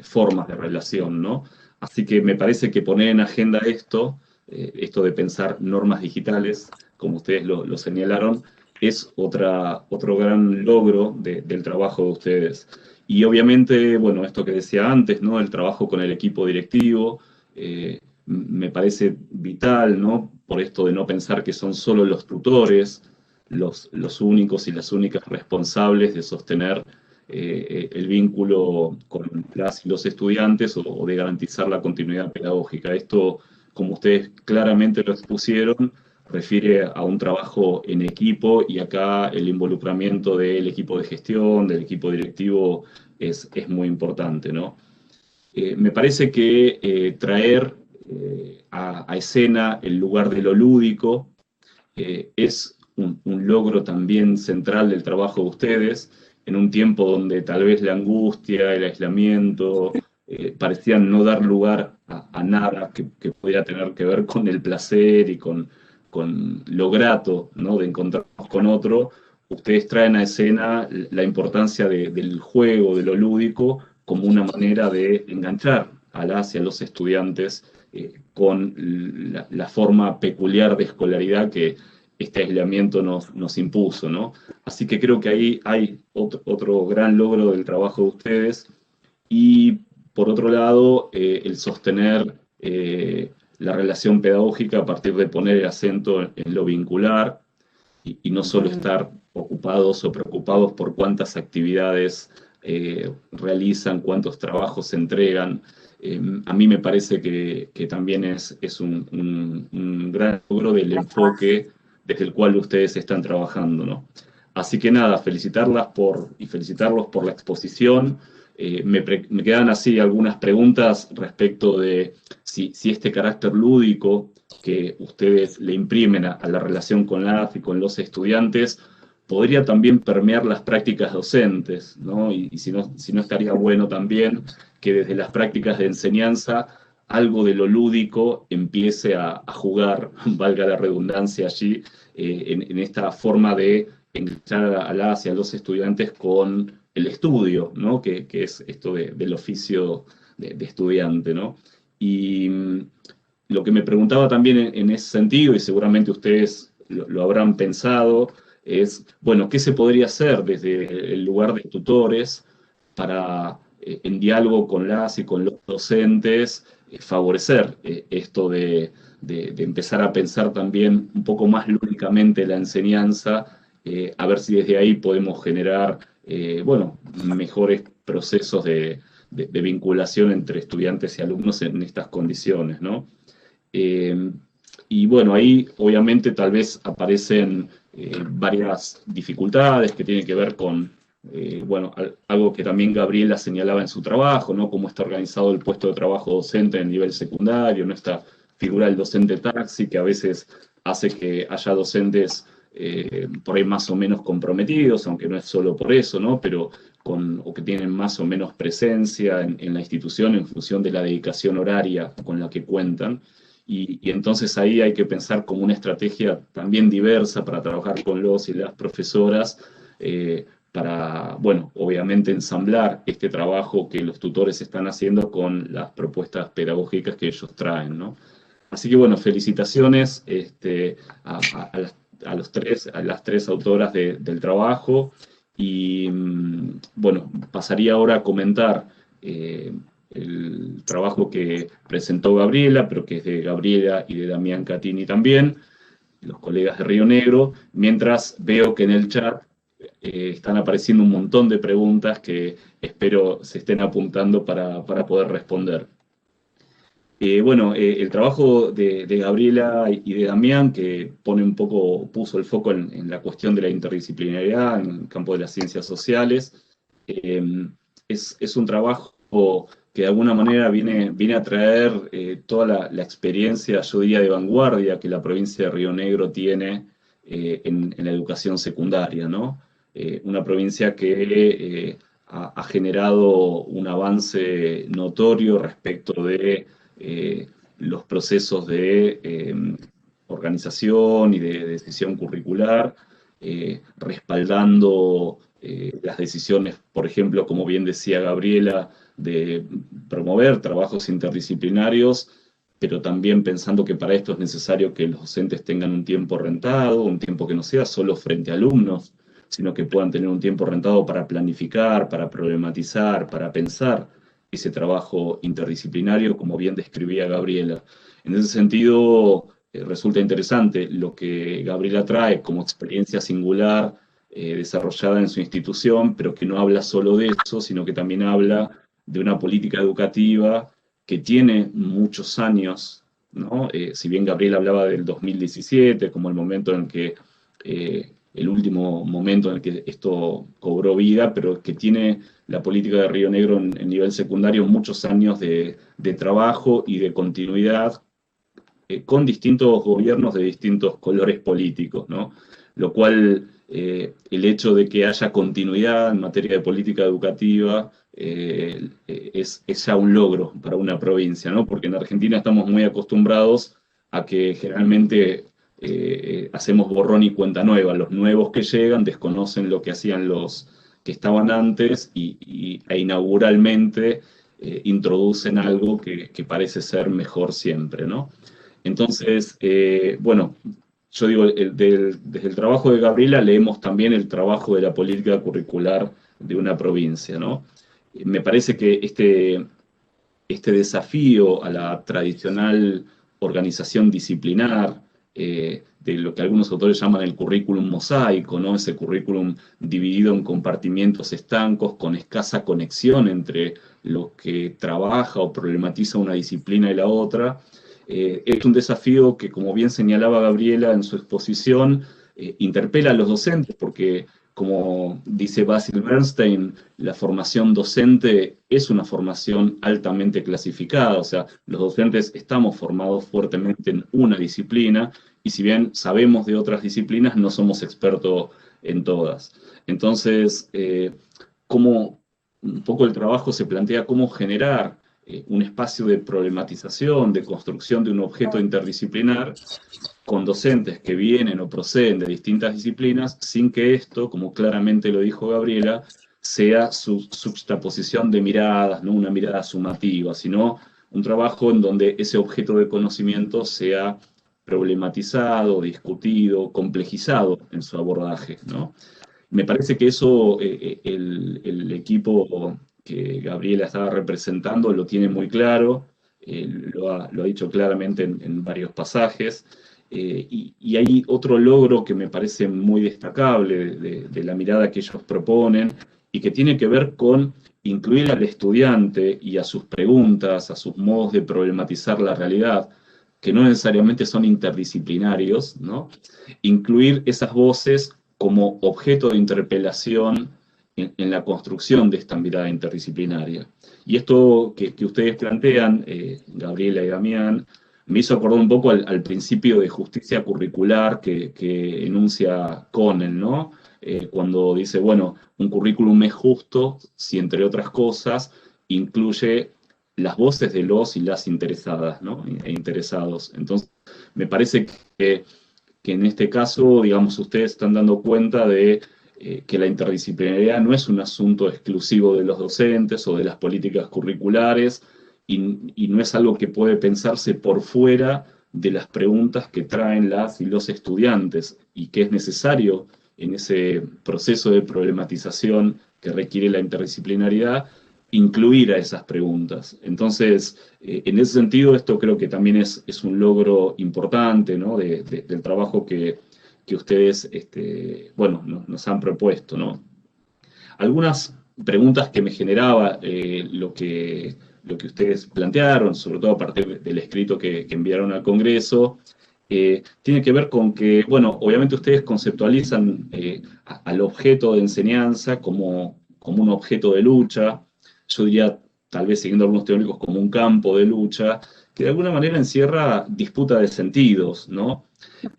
formas de relación, ¿no? Así que me parece que poner en agenda esto de pensar normas digitales, como ustedes lo señalaron, es otro gran logro del trabajo de ustedes. Y obviamente, bueno, esto que decía antes, ¿no? El trabajo con el equipo directivo, me parece vital, ¿no? Por esto de no pensar que son solo los tutores los únicos y las únicas responsables de sostener el vínculo con las y los estudiantes o de garantizar la continuidad pedagógica. Esto, como ustedes claramente lo expusieron, refiere a un trabajo en equipo y acá el involucramiento del equipo de gestión, del equipo directivo es muy importante, ¿no? Me parece que traer a escena el lugar de lo lúdico es un logro también central del trabajo de ustedes, en un tiempo donde tal vez la angustia, el aislamiento, parecían no dar lugar a nada que pudiera tener que ver con el placer y con lo grato, ¿no? De encontrarnos con otro. Ustedes traen a escena la importancia del juego, de lo lúdico, como una manera de enganchar a las y a los estudiantes con la forma peculiar de escolaridad que este aislamiento nos impuso, ¿no? Así que creo que ahí hay otro gran logro del trabajo de ustedes. Y por otro lado, el sostener la relación pedagógica a partir de poner el acento en lo vincular y no solo estar ocupados o preocupados por cuántas actividades realizan, cuántos trabajos se entregan. A mí me parece que también es un gran logro del enfoque desde el cual ustedes están trabajando, ¿no? Así que nada, felicitarlos por la exposición. Me quedan así algunas preguntas respecto de si este carácter lúdico que ustedes le imprimen a la relación con las y con los estudiantes podría también permear las prácticas docentes, ¿no? Y si no estaría bueno también que desde las prácticas de enseñanza algo de lo lúdico empiece a jugar, valga la redundancia allí, en esta forma de enganchar a las y a los estudiantes con el estudio, ¿no? Que es esto del oficio de estudiante, ¿no? Y lo que me preguntaba también en ese sentido, y seguramente ustedes lo habrán pensado, es, bueno, ¿qué se podría hacer desde el lugar de tutores para, en diálogo con las y con los docentes, favorecer esto de empezar a pensar también un poco más lúdicamente la enseñanza, a ver si desde ahí podemos generar, bueno, mejores procesos de vinculación entre estudiantes y alumnos en estas condiciones, ¿no? Y bueno, ahí obviamente tal vez aparecen varias dificultades que tienen que ver con, bueno, algo que también Gabriela señalaba en su trabajo, ¿no? Cómo está organizado el puesto de trabajo docente en nivel secundario, ¿no? Esta figura del docente taxi que a veces hace que haya docentes por ahí más o menos comprometidos, aunque no es solo por eso, ¿no? Pero o que tienen más o menos presencia en la institución en función de la dedicación horaria con la que cuentan. Y entonces ahí hay que pensar como una estrategia también diversa para trabajar con los y las profesoras, para, bueno, obviamente ensamblar este trabajo que los tutores están haciendo con las propuestas pedagógicas que ellos traen, ¿no? Así que, bueno, felicitaciones a las tres autoras del trabajo. Y, bueno, pasaría ahora a comentar el trabajo que presentó Gabriela, pero que es de Gabriela y de Damián Catini también, los colegas de Río Negro, mientras veo que en el chat están apareciendo un montón de preguntas que espero se estén apuntando para poder responder. Bueno, el trabajo de Gabriela y de Damián, que puso el foco en la cuestión de la interdisciplinariedad en el campo de las ciencias sociales, es un trabajo que de alguna manera viene a traer toda la experiencia, yo diría, de vanguardia que la provincia de Río Negro tiene en la educación secundaria, ¿no? Una provincia que ha generado un avance notorio respecto de los procesos de organización y de decisión curricular, respaldando las decisiones, por ejemplo, como bien decía Gabriela, de promover trabajos interdisciplinarios pero también pensando que para esto es necesario que los docentes tengan un tiempo rentado, un tiempo que no sea solo frente a alumnos, sino que puedan tener un tiempo rentado para planificar, para problematizar, para pensar ese trabajo interdisciplinario, como bien describía Gabriela. En ese sentido, resulta interesante lo que Gabriela trae como experiencia singular desarrollada en su institución, pero que no habla solo de eso, sino que también habla de una política educativa que tiene muchos años, ¿no? Si bien Gabriela hablaba del 2017 como el momento en que, el último momento en el que esto cobró vida, pero que tiene la política de Río Negro en nivel secundario muchos años de trabajo y de continuidad con distintos gobiernos de distintos colores políticos, ¿no? Lo cual, el hecho de que haya continuidad en materia de política educativa es ya un logro para una provincia, ¿no? Porque en Argentina estamos muy acostumbrados a que generalmente hacemos borrón y cuenta nueva. Los nuevos que llegan desconocen lo que hacían los que estaban antes e inauguralmente introducen algo que parece ser mejor siempre, ¿no? Entonces, bueno, yo digo, desde el trabajo de Gabriela leemos también el trabajo de la política curricular de una provincia, ¿no? Me parece que este desafío a la tradicional organización disciplinar, de lo que algunos autores llaman el currículum mosaico, ¿no? Ese currículum dividido en compartimientos estancos con escasa conexión entre lo que trabaja o problematiza una disciplina y la otra. Es un desafío que, como bien señalaba Gabriela en su exposición, interpela a los docentes, porque, como dice Basil Bernstein, la formación docente es una formación altamente clasificada, o sea, los docentes estamos formados fuertemente en una disciplina, y si bien sabemos de otras disciplinas, no somos expertos en todas. Entonces, un poco el trabajo se plantea cómo generar un espacio de problematización, de construcción de un objeto interdisciplinar con docentes que vienen o proceden de distintas disciplinas, sin que esto, como claramente lo dijo Gabriela, sea su juxtaposición de miradas, no una mirada sumativa, sino un trabajo en donde ese objeto de conocimiento sea problematizado, discutido, complejizado en su abordaje, ¿no? Me parece que eso el equipo que Gabriela estaba representando lo tiene muy claro, lo ha dicho claramente en varios pasajes, y hay otro logro que me parece muy destacable de la mirada que ellos proponen y que tiene que ver con incluir al estudiante y a sus preguntas, a sus modos de problematizar la realidad, que no necesariamente son interdisciplinarios, ¿no? Incluir esas voces como objeto de interpelación en la construcción de esta mirada interdisciplinaria. Y esto que ustedes plantean, Gabriela y Damián, me hizo acordar un poco al principio de justicia curricular que enuncia Connell, ¿no? Cuando dice, bueno, un currículum es justo si, entre otras cosas, incluye las voces de los y las interesadas, ¿no? E interesados. Entonces, me parece que en este caso, digamos, ustedes están dando cuenta de que la interdisciplinariedad no es un asunto exclusivo de los docentes o de las políticas curriculares, y no es algo que puede pensarse por fuera de las preguntas que traen las y los estudiantes, y que es necesario en ese proceso de problematización que requiere la interdisciplinariedad, incluir a esas preguntas. Entonces, en ese sentido, esto creo que también es un logro importante, ¿no? Del trabajo que ustedes, bueno, nos han propuesto, ¿no? Algunas preguntas que me generaba lo que ustedes plantearon, sobre todo a partir del escrito que enviaron al Congreso, tiene que ver con que, bueno, obviamente ustedes conceptualizan al objeto de enseñanza como un objeto de lucha. Yo diría, tal vez siguiendo algunos teóricos, como un campo de lucha, que de alguna manera encierra disputa de sentidos, ¿no?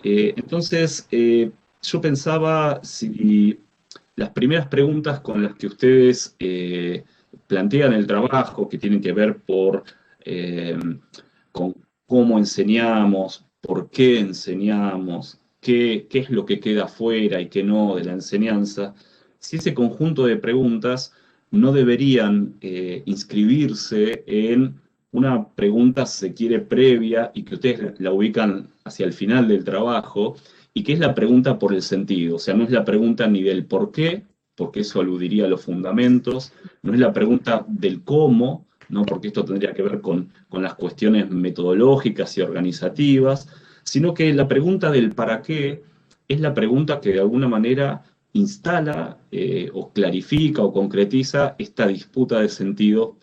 Entonces, yo pensaba si las primeras preguntas con las que ustedes plantean el trabajo, que tienen que ver con cómo enseñamos, por qué enseñamos, qué es lo que queda fuera y qué no de la enseñanza, si ese conjunto de preguntas no deberían inscribirse en una pregunta, se quiere, previa y que ustedes la ubican hacia el final del trabajo, y que es la pregunta por el sentido. O sea, no es la pregunta ni del por qué, porque eso aludiría a los fundamentos, no es la pregunta del cómo, ¿no? Porque esto tendría que ver con las cuestiones metodológicas y organizativas, sino que la pregunta del para qué es la pregunta que de alguna manera instala o clarifica o concretiza esta disputa de sentido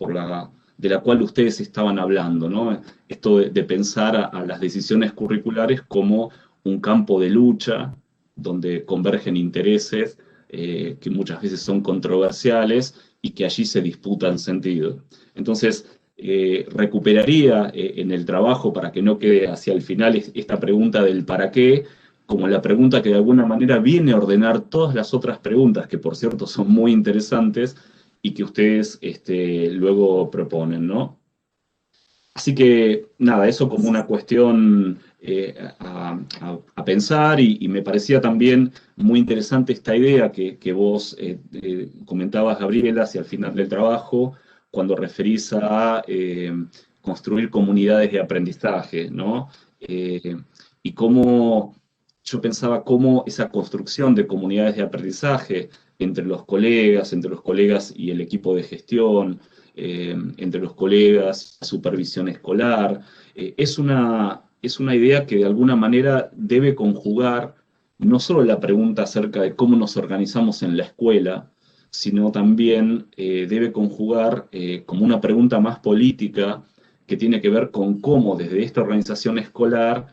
de la cual ustedes estaban hablando, ¿no? Esto de pensar a las decisiones curriculares como un campo de lucha donde convergen intereses que muchas veces son controversiales y que allí se disputan sentido. Entonces, recuperaría en el trabajo, para que no quede hacia el final esta pregunta del para qué, como la pregunta que de alguna manera viene a ordenar todas las otras preguntas, que por cierto son muy interesantes y que ustedes luego proponen, ¿no? Así que nada, eso como una cuestión a pensar, y me parecía también muy interesante esta idea que vos comentabas, Gabriela, hacia el final del trabajo, cuando referís a construir comunidades de aprendizaje, ¿no? Y cómo yo pensaba cómo esa construcción de comunidades de aprendizaje entre los colegas y el equipo de gestión, entre los colegas, supervisión escolar. Es una idea que de alguna manera debe conjugar no solo la pregunta acerca de cómo nos organizamos en la escuela, sino también debe conjugar como una pregunta más política que tiene que ver con cómo desde esta organización escolar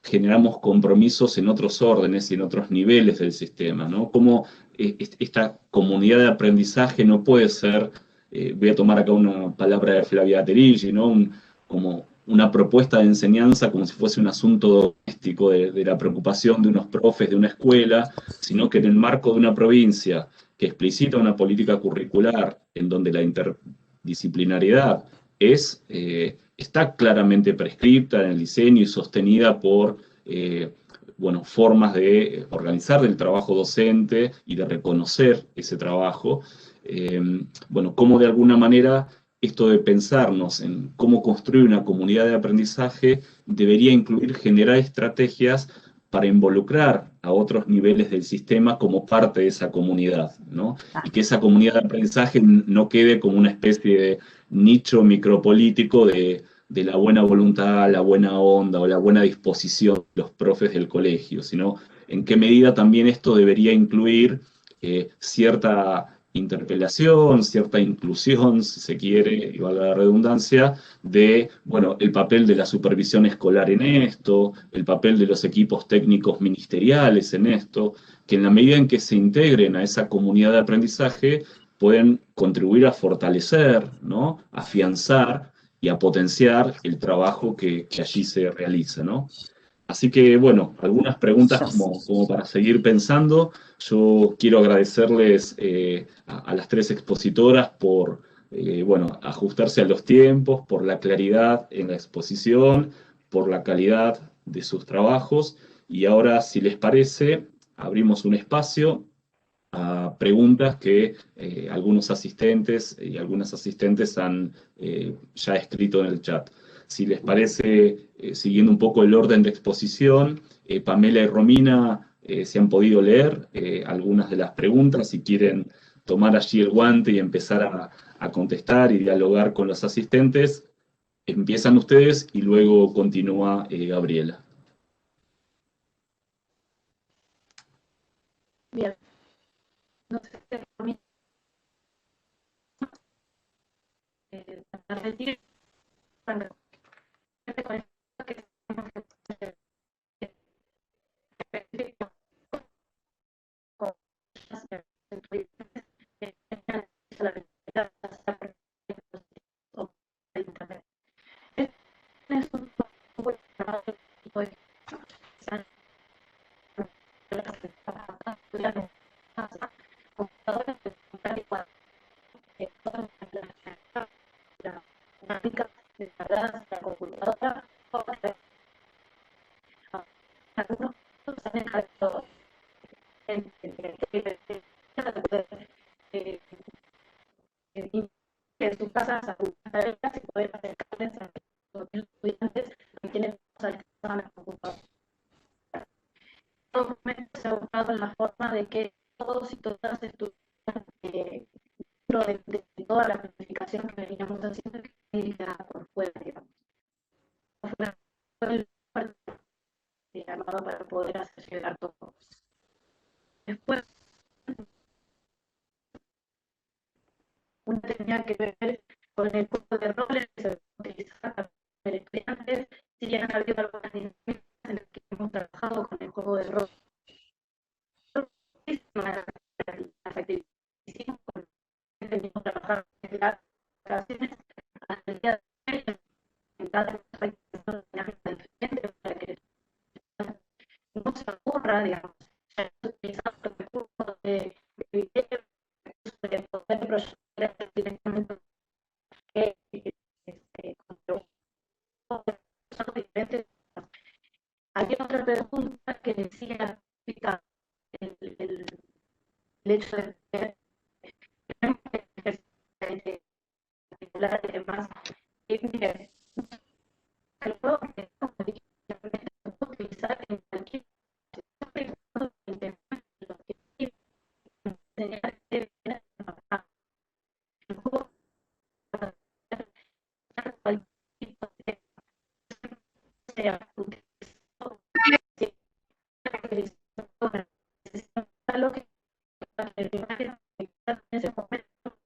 generamos compromisos en otros órdenes y en otros niveles del sistema, ¿no? Cómo esta comunidad de aprendizaje no puede ser, voy a tomar acá una palabra de Flavia Terilli, ¿no? Como una propuesta de enseñanza como si fuese un asunto doméstico de la preocupación de unos profes de una escuela, sino que en el marco de una provincia que explicita una política curricular en donde la interdisciplinariedad está claramente prescripta en el diseño y sostenida por formas de organizar el trabajo docente y de reconocer ese trabajo. Cómo de alguna manera esto de pensarnos en cómo construir una comunidad de aprendizaje debería incluir generar estrategias para involucrar a otros niveles del sistema como parte de esa comunidad, ¿no? Y que esa comunidad de aprendizaje no quede como una especie de nicho micropolítico de la buena voluntad, la buena onda o la buena disposición de los profes del colegio, sino en qué medida también esto debería incluir cierta interpelación, cierta inclusión, si se quiere, y valga la redundancia, de, el papel de la supervisión escolar en esto, el papel de los equipos técnicos ministeriales en esto, que en la medida en que se integren a esa comunidad de aprendizaje, pueden contribuir a fortalecer, ¿no? A afianzar y a potenciar el trabajo que allí se realiza, ¿no? Así que, algunas preguntas como para seguir pensando. Yo quiero agradecerles a las tres expositoras por, ajustarse a los tiempos, por la claridad en la exposición, por la calidad de sus trabajos. Y ahora, si les parece, abrimos un espacio a preguntas que algunos asistentes y algunas asistentes han ya escrito en el chat. Si les parece, siguiendo un poco el orden de exposición, Pamela y Romina se han podido leer algunas de las preguntas. Si quieren tomar allí el guante y empezar a contestar y dialogar con los asistentes, empiezan ustedes y luego continúa Gabriela. Bien. No sé si Romina. Repetir con esto que en sus casas tareas y poder acercarles a los estudiantes a quienes alcanzan a computadora. En todo momento se ha buscado la forma de que todos y todas estudien dentro de toda la planificación que veníamos haciendo, que está por fuera, digamos. Fue el llamado para poder hacer llegar todo. Después, uno tenía que ver con el juego de roles que se utilizaba para los estudiantes, si bien han habido algunas dinámicas en las que hemos trabajado con el juego de roles. Las actividades que hicimos con hemos trabajado en las ocasiones hasta el día de hoy, en cada dinámica diferente para que no se ocurra, digamos, utilizar los recursos de video, de poder proyectar directamente diferentes. Había otra pregunta que decía el hecho de particular y demás. Mire, el juego que se puede utilizar en cualquier lo que en ese momento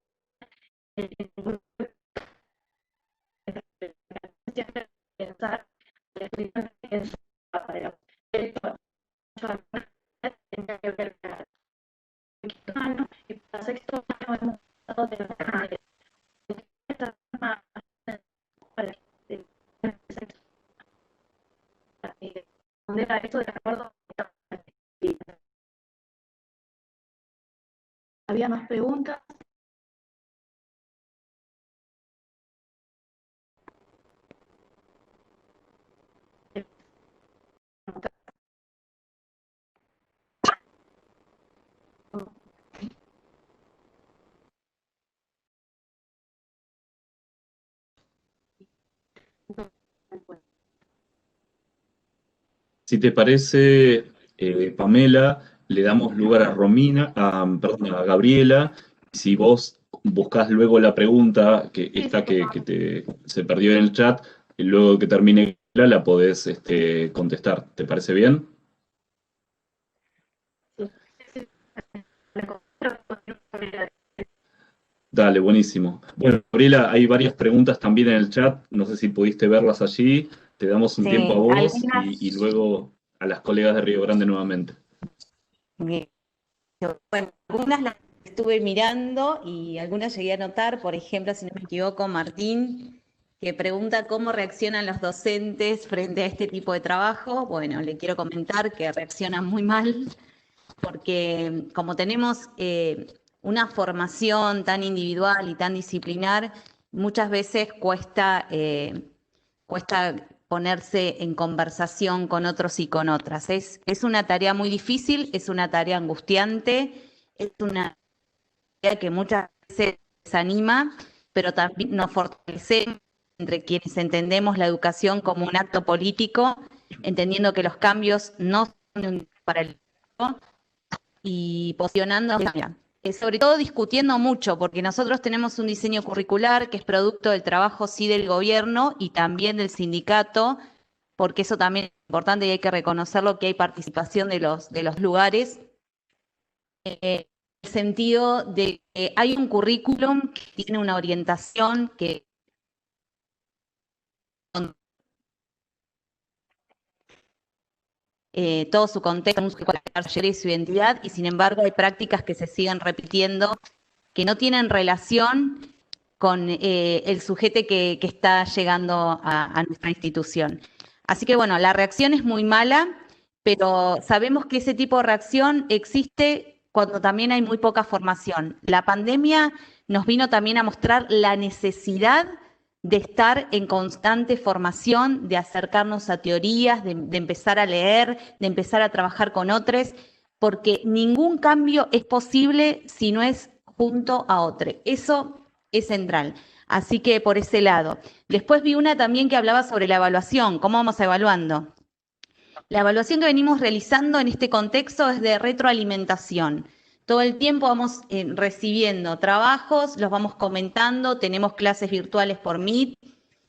siempre pensar en su tenía que ver con y para sexto año hemos estado de responder a esto de acuerdo. ¿Había más preguntas? Si te parece, Pamela, le damos lugar a perdón, a Gabriela. Si vos buscás luego la pregunta, que se perdió en el chat, y luego que termine la podés contestar. ¿Te parece bien? Dale, buenísimo. Bueno, Gabriela, hay varias preguntas también en el chat. No sé si pudiste verlas allí. Te damos un tiempo a vos y luego a las colegas de Río Grande nuevamente. Bien. Bueno, algunas las estuve mirando y algunas llegué a notar. Por ejemplo, si no me equivoco, Martín, que pregunta cómo reaccionan los docentes frente a este tipo de trabajo. Bueno, le quiero comentar que reaccionan muy mal, porque como tenemos una formación tan individual y tan disciplinar, muchas veces cuesta ponerse en conversación con otros y con otras. Es una tarea muy difícil, es una tarea angustiante, es una tarea que muchas veces desanima, pero también nos fortalece entre quienes entendemos la educación como un acto político, entendiendo que los cambios no son para el mundo y posicionando sobre todo discutiendo mucho, porque nosotros tenemos un diseño curricular que es producto del trabajo sí del gobierno y también del sindicato, porque eso también es importante y hay que reconocerlo, que hay participación de los lugares, en el sentido de que hay un currículum que tiene una orientación que todo su contexto, su identidad, y sin embargo hay prácticas que se siguen repitiendo que no tienen relación con el sujeto que está llegando a nuestra institución. Así que bueno, la reacción es muy mala, pero sabemos que ese tipo de reacción existe cuando también hay muy poca formación. La pandemia nos vino también a mostrar la necesidad de estar en constante formación, de acercarnos a teorías, de empezar a leer, de empezar a trabajar con otros, porque ningún cambio es posible si no es junto a otro. Eso es central. Así que por ese lado. Después vi una también que hablaba sobre la evaluación, cómo vamos evaluando. La evaluación que venimos realizando en este contexto es de retroalimentación. Todo el tiempo vamos recibiendo trabajos, los vamos comentando, tenemos clases virtuales por Meet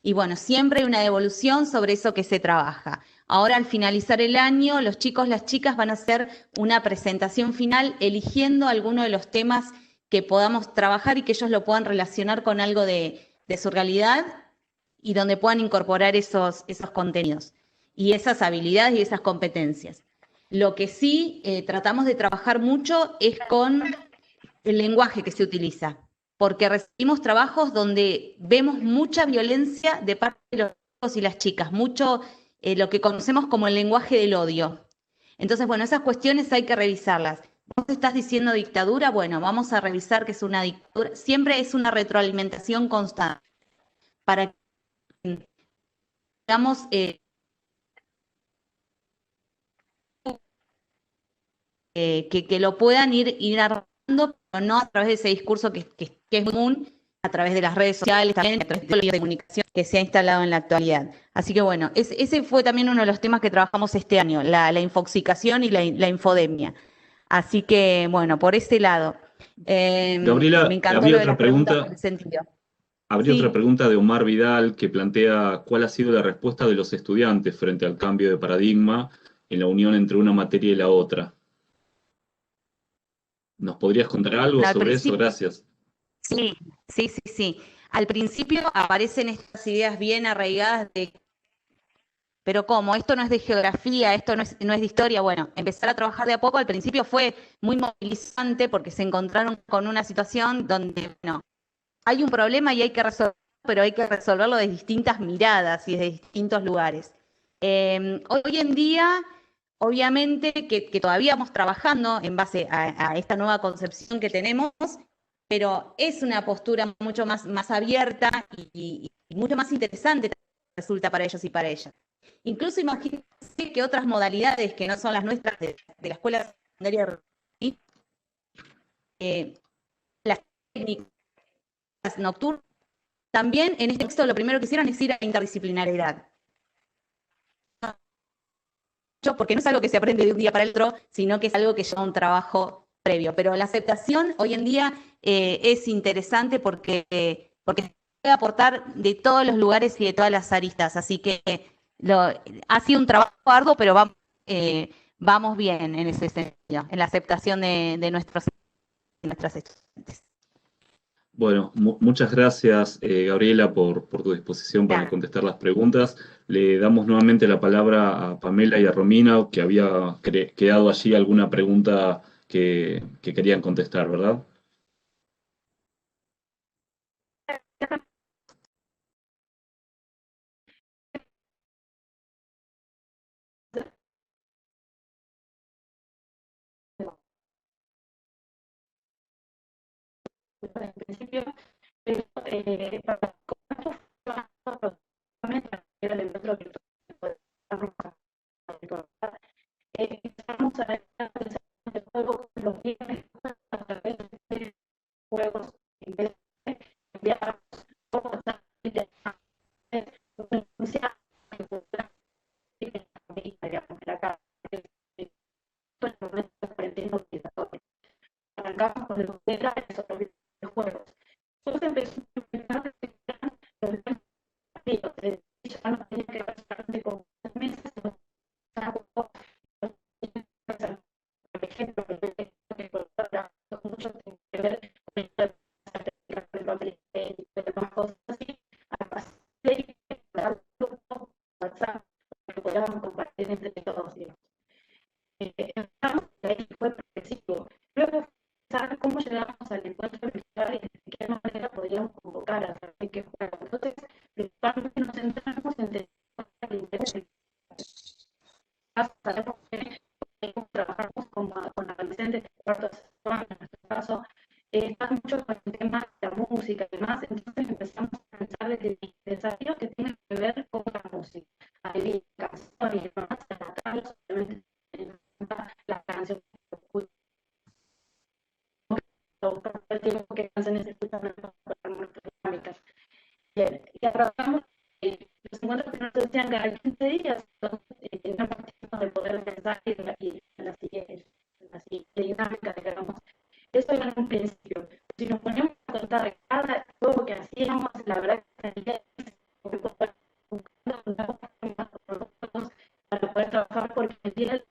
y bueno, siempre hay una devolución sobre eso que se trabaja. Ahora al finalizar el año, los chicos, las chicas van a hacer una presentación final eligiendo alguno de los temas que podamos trabajar y que ellos lo puedan relacionar con algo de su realidad y donde puedan incorporar esos contenidos y esas habilidades y esas competencias. Lo que sí tratamos de trabajar mucho es con el lenguaje que se utiliza, porque recibimos trabajos donde vemos mucha violencia de parte de los chicos y las chicas, mucho lo que conocemos como el lenguaje del odio. Entonces, bueno, esas cuestiones hay que revisarlas. ¿Vos estás diciendo dictadura? Bueno, vamos a revisar que es una dictadura. Siempre es una retroalimentación constante para que digamos, que lo puedan ir armando, pero no a través de ese discurso que es común, a través de las redes sociales, también a través de los medios de comunicación que se ha instalado en la actualidad. Así que bueno, ese fue también uno de los temas que trabajamos este año, la infoxicación y la infodemia. Así que bueno, por ese lado. Me Gabriela, encantó lo de las preguntas en ese sentido. habría otra Sí, pregunta de Omar Vidal que plantea cuál ha sido la respuesta de los estudiantes frente al cambio de paradigma en la unión entre una materia y la otra. ¿Nos podrías contar algo al sobre eso? principio, Gracias. sí. Al principio aparecen estas ideas bien arraigadas de, pero ¿cómo? Esto no es de geografía, esto no es de historia. Bueno, empezar a trabajar de a poco al principio fue muy movilizante porque se encontraron con una situación donde, bueno, hay un problema y hay que resolverlo, pero hay que resolverlo de distintas miradas y desde distintos lugares. Hoy en día, obviamente, que todavía vamos trabajando en base a esta nueva concepción que tenemos, pero es una postura mucho más abierta y mucho más interesante resulta para ellos y para ellas. Incluso imagínense que otras modalidades que no son las nuestras de la escuela secundaria, las técnicas nocturnas, también en este texto lo primero que hicieron es ir a la interdisciplinariedad. Porque no es algo que se aprende de un día para el otro, sino que es algo que lleva un trabajo previo. Pero la aceptación hoy en día es interesante porque se puede aportar de todos los lugares y de todas las aristas. Así que ha sido un trabajo arduo, pero vamos bien en ese sentido, en la aceptación de nuestros y nuestras estudiantes. Bueno, muchas gracias, Gabriela, por tu disposición para contestar las preguntas. Le damos nuevamente la palabra a Pamela y a Romina, que había quedado allí alguna pregunta que querían contestar, ¿verdad? En principio, para era el encuentro virtual, empezamos a ver el juego los viernes a través de juegos, en vez de enviar juegos arrancamos con los juegos. Entonces empezó a pensar los ya no tenía que ver solamente con las mesas, sino por ejemplo, mucho tiene que ver con más cosas así, además de WhatsApp, que podamos compartir entre todos. Ahí fue progresivo. Luego, saber cómo llegamos al encuentro virtual y de qué manera podríamos convocar a través de qué juego. Entonces, principalmente nos centramos en el interés del sabemos que trabajamos con adolescentes de cuarto sexual, en nuestro caso, está mucho con el tema de la música y demás, entonces empezamos a pensar de desafíos que tienen que ver con la música, hay canciones y demás, adaptarlos obviamente las canciones el tiempo que canciones escuchan dinámicas. cada 15 días, entonces tenemos tiempo de poder pensar y la siguiente dinámica que hagamos. Eso era un principio. Si nos ponemos a contar cada juego que hacíamos, la verdad que sería buscando para poder trabajar, porque el día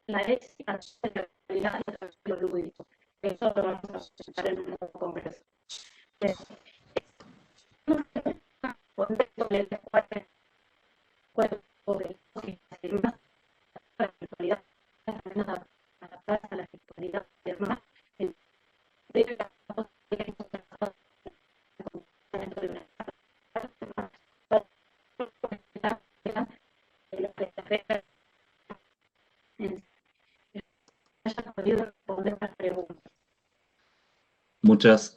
la éxita de la realidad y lo lúdico. Eso lo vamos a presentar en un nuevo congreso. Adaptarse a la sexualidad y demás,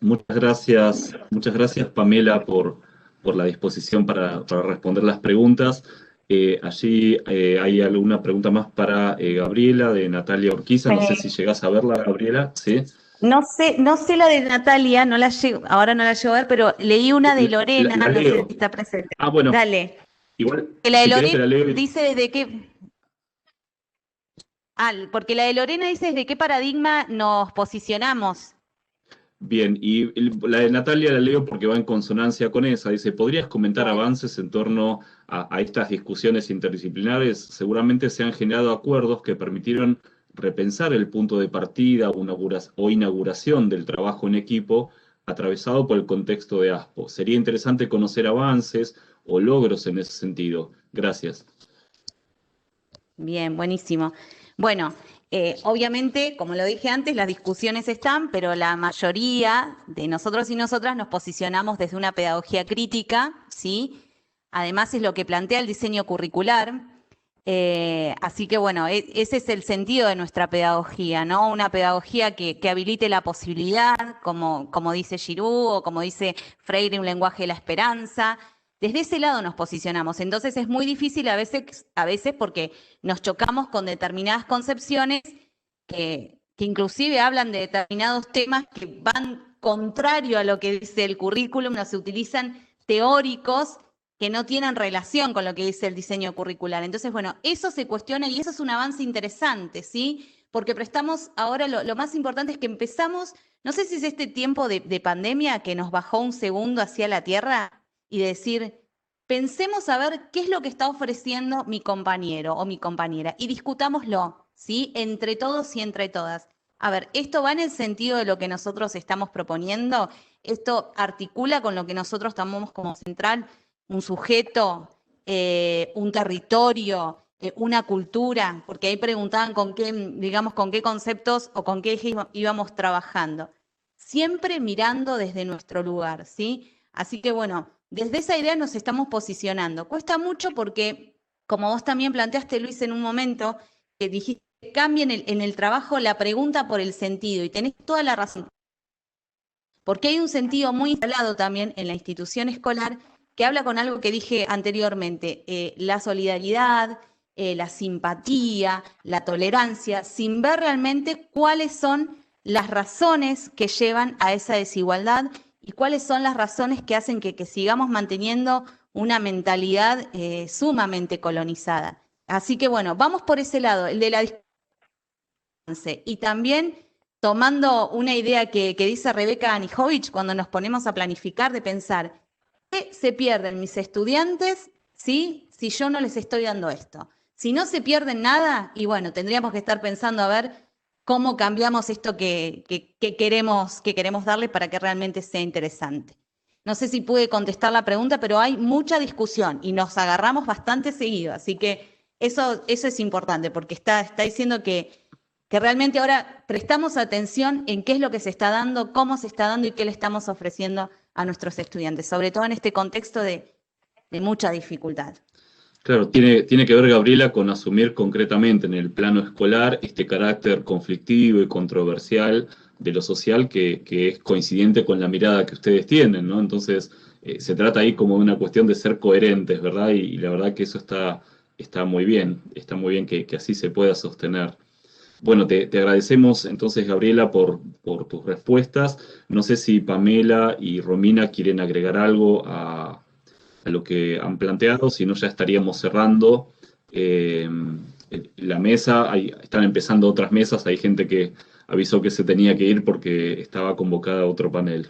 Muchas gracias Pamela por la disposición para responder las preguntas. Allí hay alguna pregunta más para Gabriela, de Natalia Urquiza. No sé si llegás a verla, Gabriela. ¿Sí? No sé la de Natalia, ahora no la llego a ver, pero leí una de Lorena, La no sé leo. si está presente. Ah, bueno. Dale. Igual, Que la de si querés, te la Lorena leo. dice desde qué... porque la de Lorena dice desde qué paradigma nos posicionamos. Bien, y la de Natalia la leo porque va en consonancia con esa. Dice, ¿podrías comentar avances en torno a estas discusiones interdisciplinares? Seguramente se han generado acuerdos que permitieron repensar el punto de partida o inauguración del trabajo en equipo atravesado por el contexto de ASPO. Sería interesante conocer avances o logros en ese sentido. Gracias. Bien, buenísimo. Bueno, obviamente, como lo dije antes, las discusiones están, pero la mayoría de nosotros y nosotras nos posicionamos desde una pedagogía crítica, ¿sí? Además es lo que plantea el diseño curricular. Así que bueno, ese es el sentido de nuestra pedagogía, ¿no? Una pedagogía que habilite la posibilidad, como dice Giroux o como dice Freire, un lenguaje de la esperanza. Desde ese lado nos posicionamos. Entonces es muy difícil a veces porque nos chocamos con determinadas concepciones que inclusive hablan de determinados temas que van contrario a lo que dice el currículum, no se utilizan teóricos que no tienen relación con lo que dice el diseño curricular. Entonces, bueno, eso se cuestiona y eso es un avance interesante, ¿sí? Porque prestamos ahora, lo más importante es que empezamos, no sé si es este tiempo de pandemia que nos bajó un segundo hacia la tierra y decir, pensemos a ver qué es lo que está ofreciendo mi compañero o mi compañera y discutámoslo, ¿sí? Entre todos y entre todas. A ver, ¿esto va en el sentido de lo que nosotros estamos proponiendo? ¿Esto articula con lo que nosotros tomamos como central? Un sujeto, un territorio, una cultura, porque ahí preguntaban con qué conceptos o con qué ejes íbamos trabajando. Siempre mirando desde nuestro lugar, ¿sí? Así que bueno, desde esa idea nos estamos posicionando. Cuesta mucho porque, como vos también planteaste, Luis, en un momento, que dijiste que cambien en el trabajo la pregunta por el sentido, y tenés toda la razón. Porque hay un sentido muy instalado también en la institución escolar que habla con algo que dije anteriormente, la solidaridad, la simpatía, la tolerancia, sin ver realmente cuáles son las razones que llevan a esa desigualdad y cuáles son las razones que hacen que sigamos manteniendo una mentalidad sumamente colonizada. Así que bueno, vamos por ese lado, el de la discusión. Y también tomando una idea que dice Rebeca Anijovic cuando nos ponemos a planificar, de pensar, ¿qué se pierden mis estudiantes si yo no les estoy dando esto? Si no se pierden nada, y bueno, tendríamos que estar pensando a ver cómo cambiamos esto que queremos darle para que realmente sea interesante. No sé si pude contestar la pregunta, pero hay mucha discusión y nos agarramos bastante seguido, así que eso es importante, porque está diciendo que realmente ahora prestamos atención en qué es lo que se está dando, cómo se está dando y qué le estamos ofreciendo a nuestros estudiantes, sobre todo en este contexto de mucha dificultad. Claro, tiene que ver, Gabriela, con asumir concretamente en el plano escolar este carácter conflictivo y controversial de lo social que es coincidente con la mirada que ustedes tienen, ¿no? Entonces, se trata ahí como de una cuestión de ser coherentes, ¿verdad? Y la verdad que eso está muy bien que así se pueda sostener. Bueno, te agradecemos entonces, Gabriela, por tus respuestas. No sé si Pamela y Romina quieren agregar algo a lo que han planteado, si no ya estaríamos cerrando la mesa. Están empezando otras mesas, hay gente que avisó que se tenía que ir porque estaba convocada a otro panel.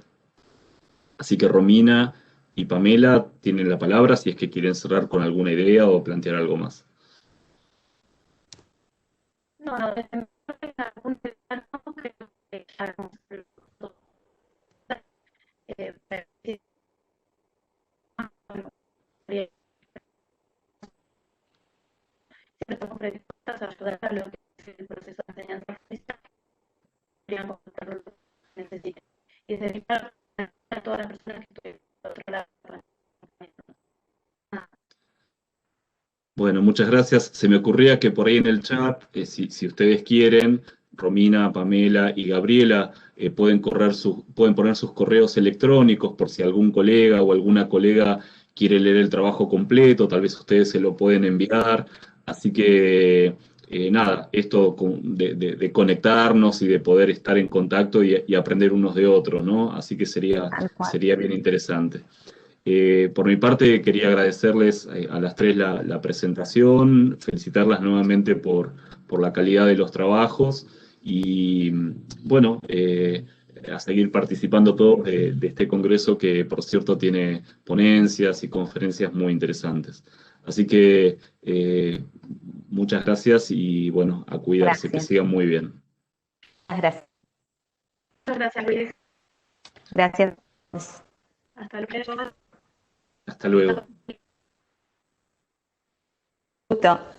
Así que Romina y Pamela tienen la palabra si es que quieren cerrar con alguna idea o plantear algo más. No, no, desde mi parte, algún lugar, no creo que ya hemos todo. Pero sí, bueno, siempre estamos predispuestas a ayudar a lo que es el proceso de enseñanza-aprendizaje, podríamos contar lo que necesiten. Y desde mi parte, a todas las personas que estuvieron del otro lado. Bueno, muchas gracias. Se me ocurría que por ahí en el chat, si ustedes quieren, Romina, Pamela y Gabriela pueden poner sus correos electrónicos por si algún colega o alguna colega quiere leer el trabajo completo, tal vez ustedes se lo pueden enviar. Así que nada, esto de conectarnos y de poder estar en contacto y aprender unos de otros, ¿no? Así que Tal cual. sería bien interesante. Por mi parte, quería agradecerles a las tres la presentación, felicitarlas nuevamente por la calidad de los trabajos y, bueno, a seguir participando todos de este congreso que, por cierto, tiene ponencias y conferencias muy interesantes. Así que muchas gracias y, bueno, a cuidarse, que Gracias. sigan muy bien. Gracias. Muchas gracias, Luis. Gracias. Hasta luego. Hasta luego. Gusto.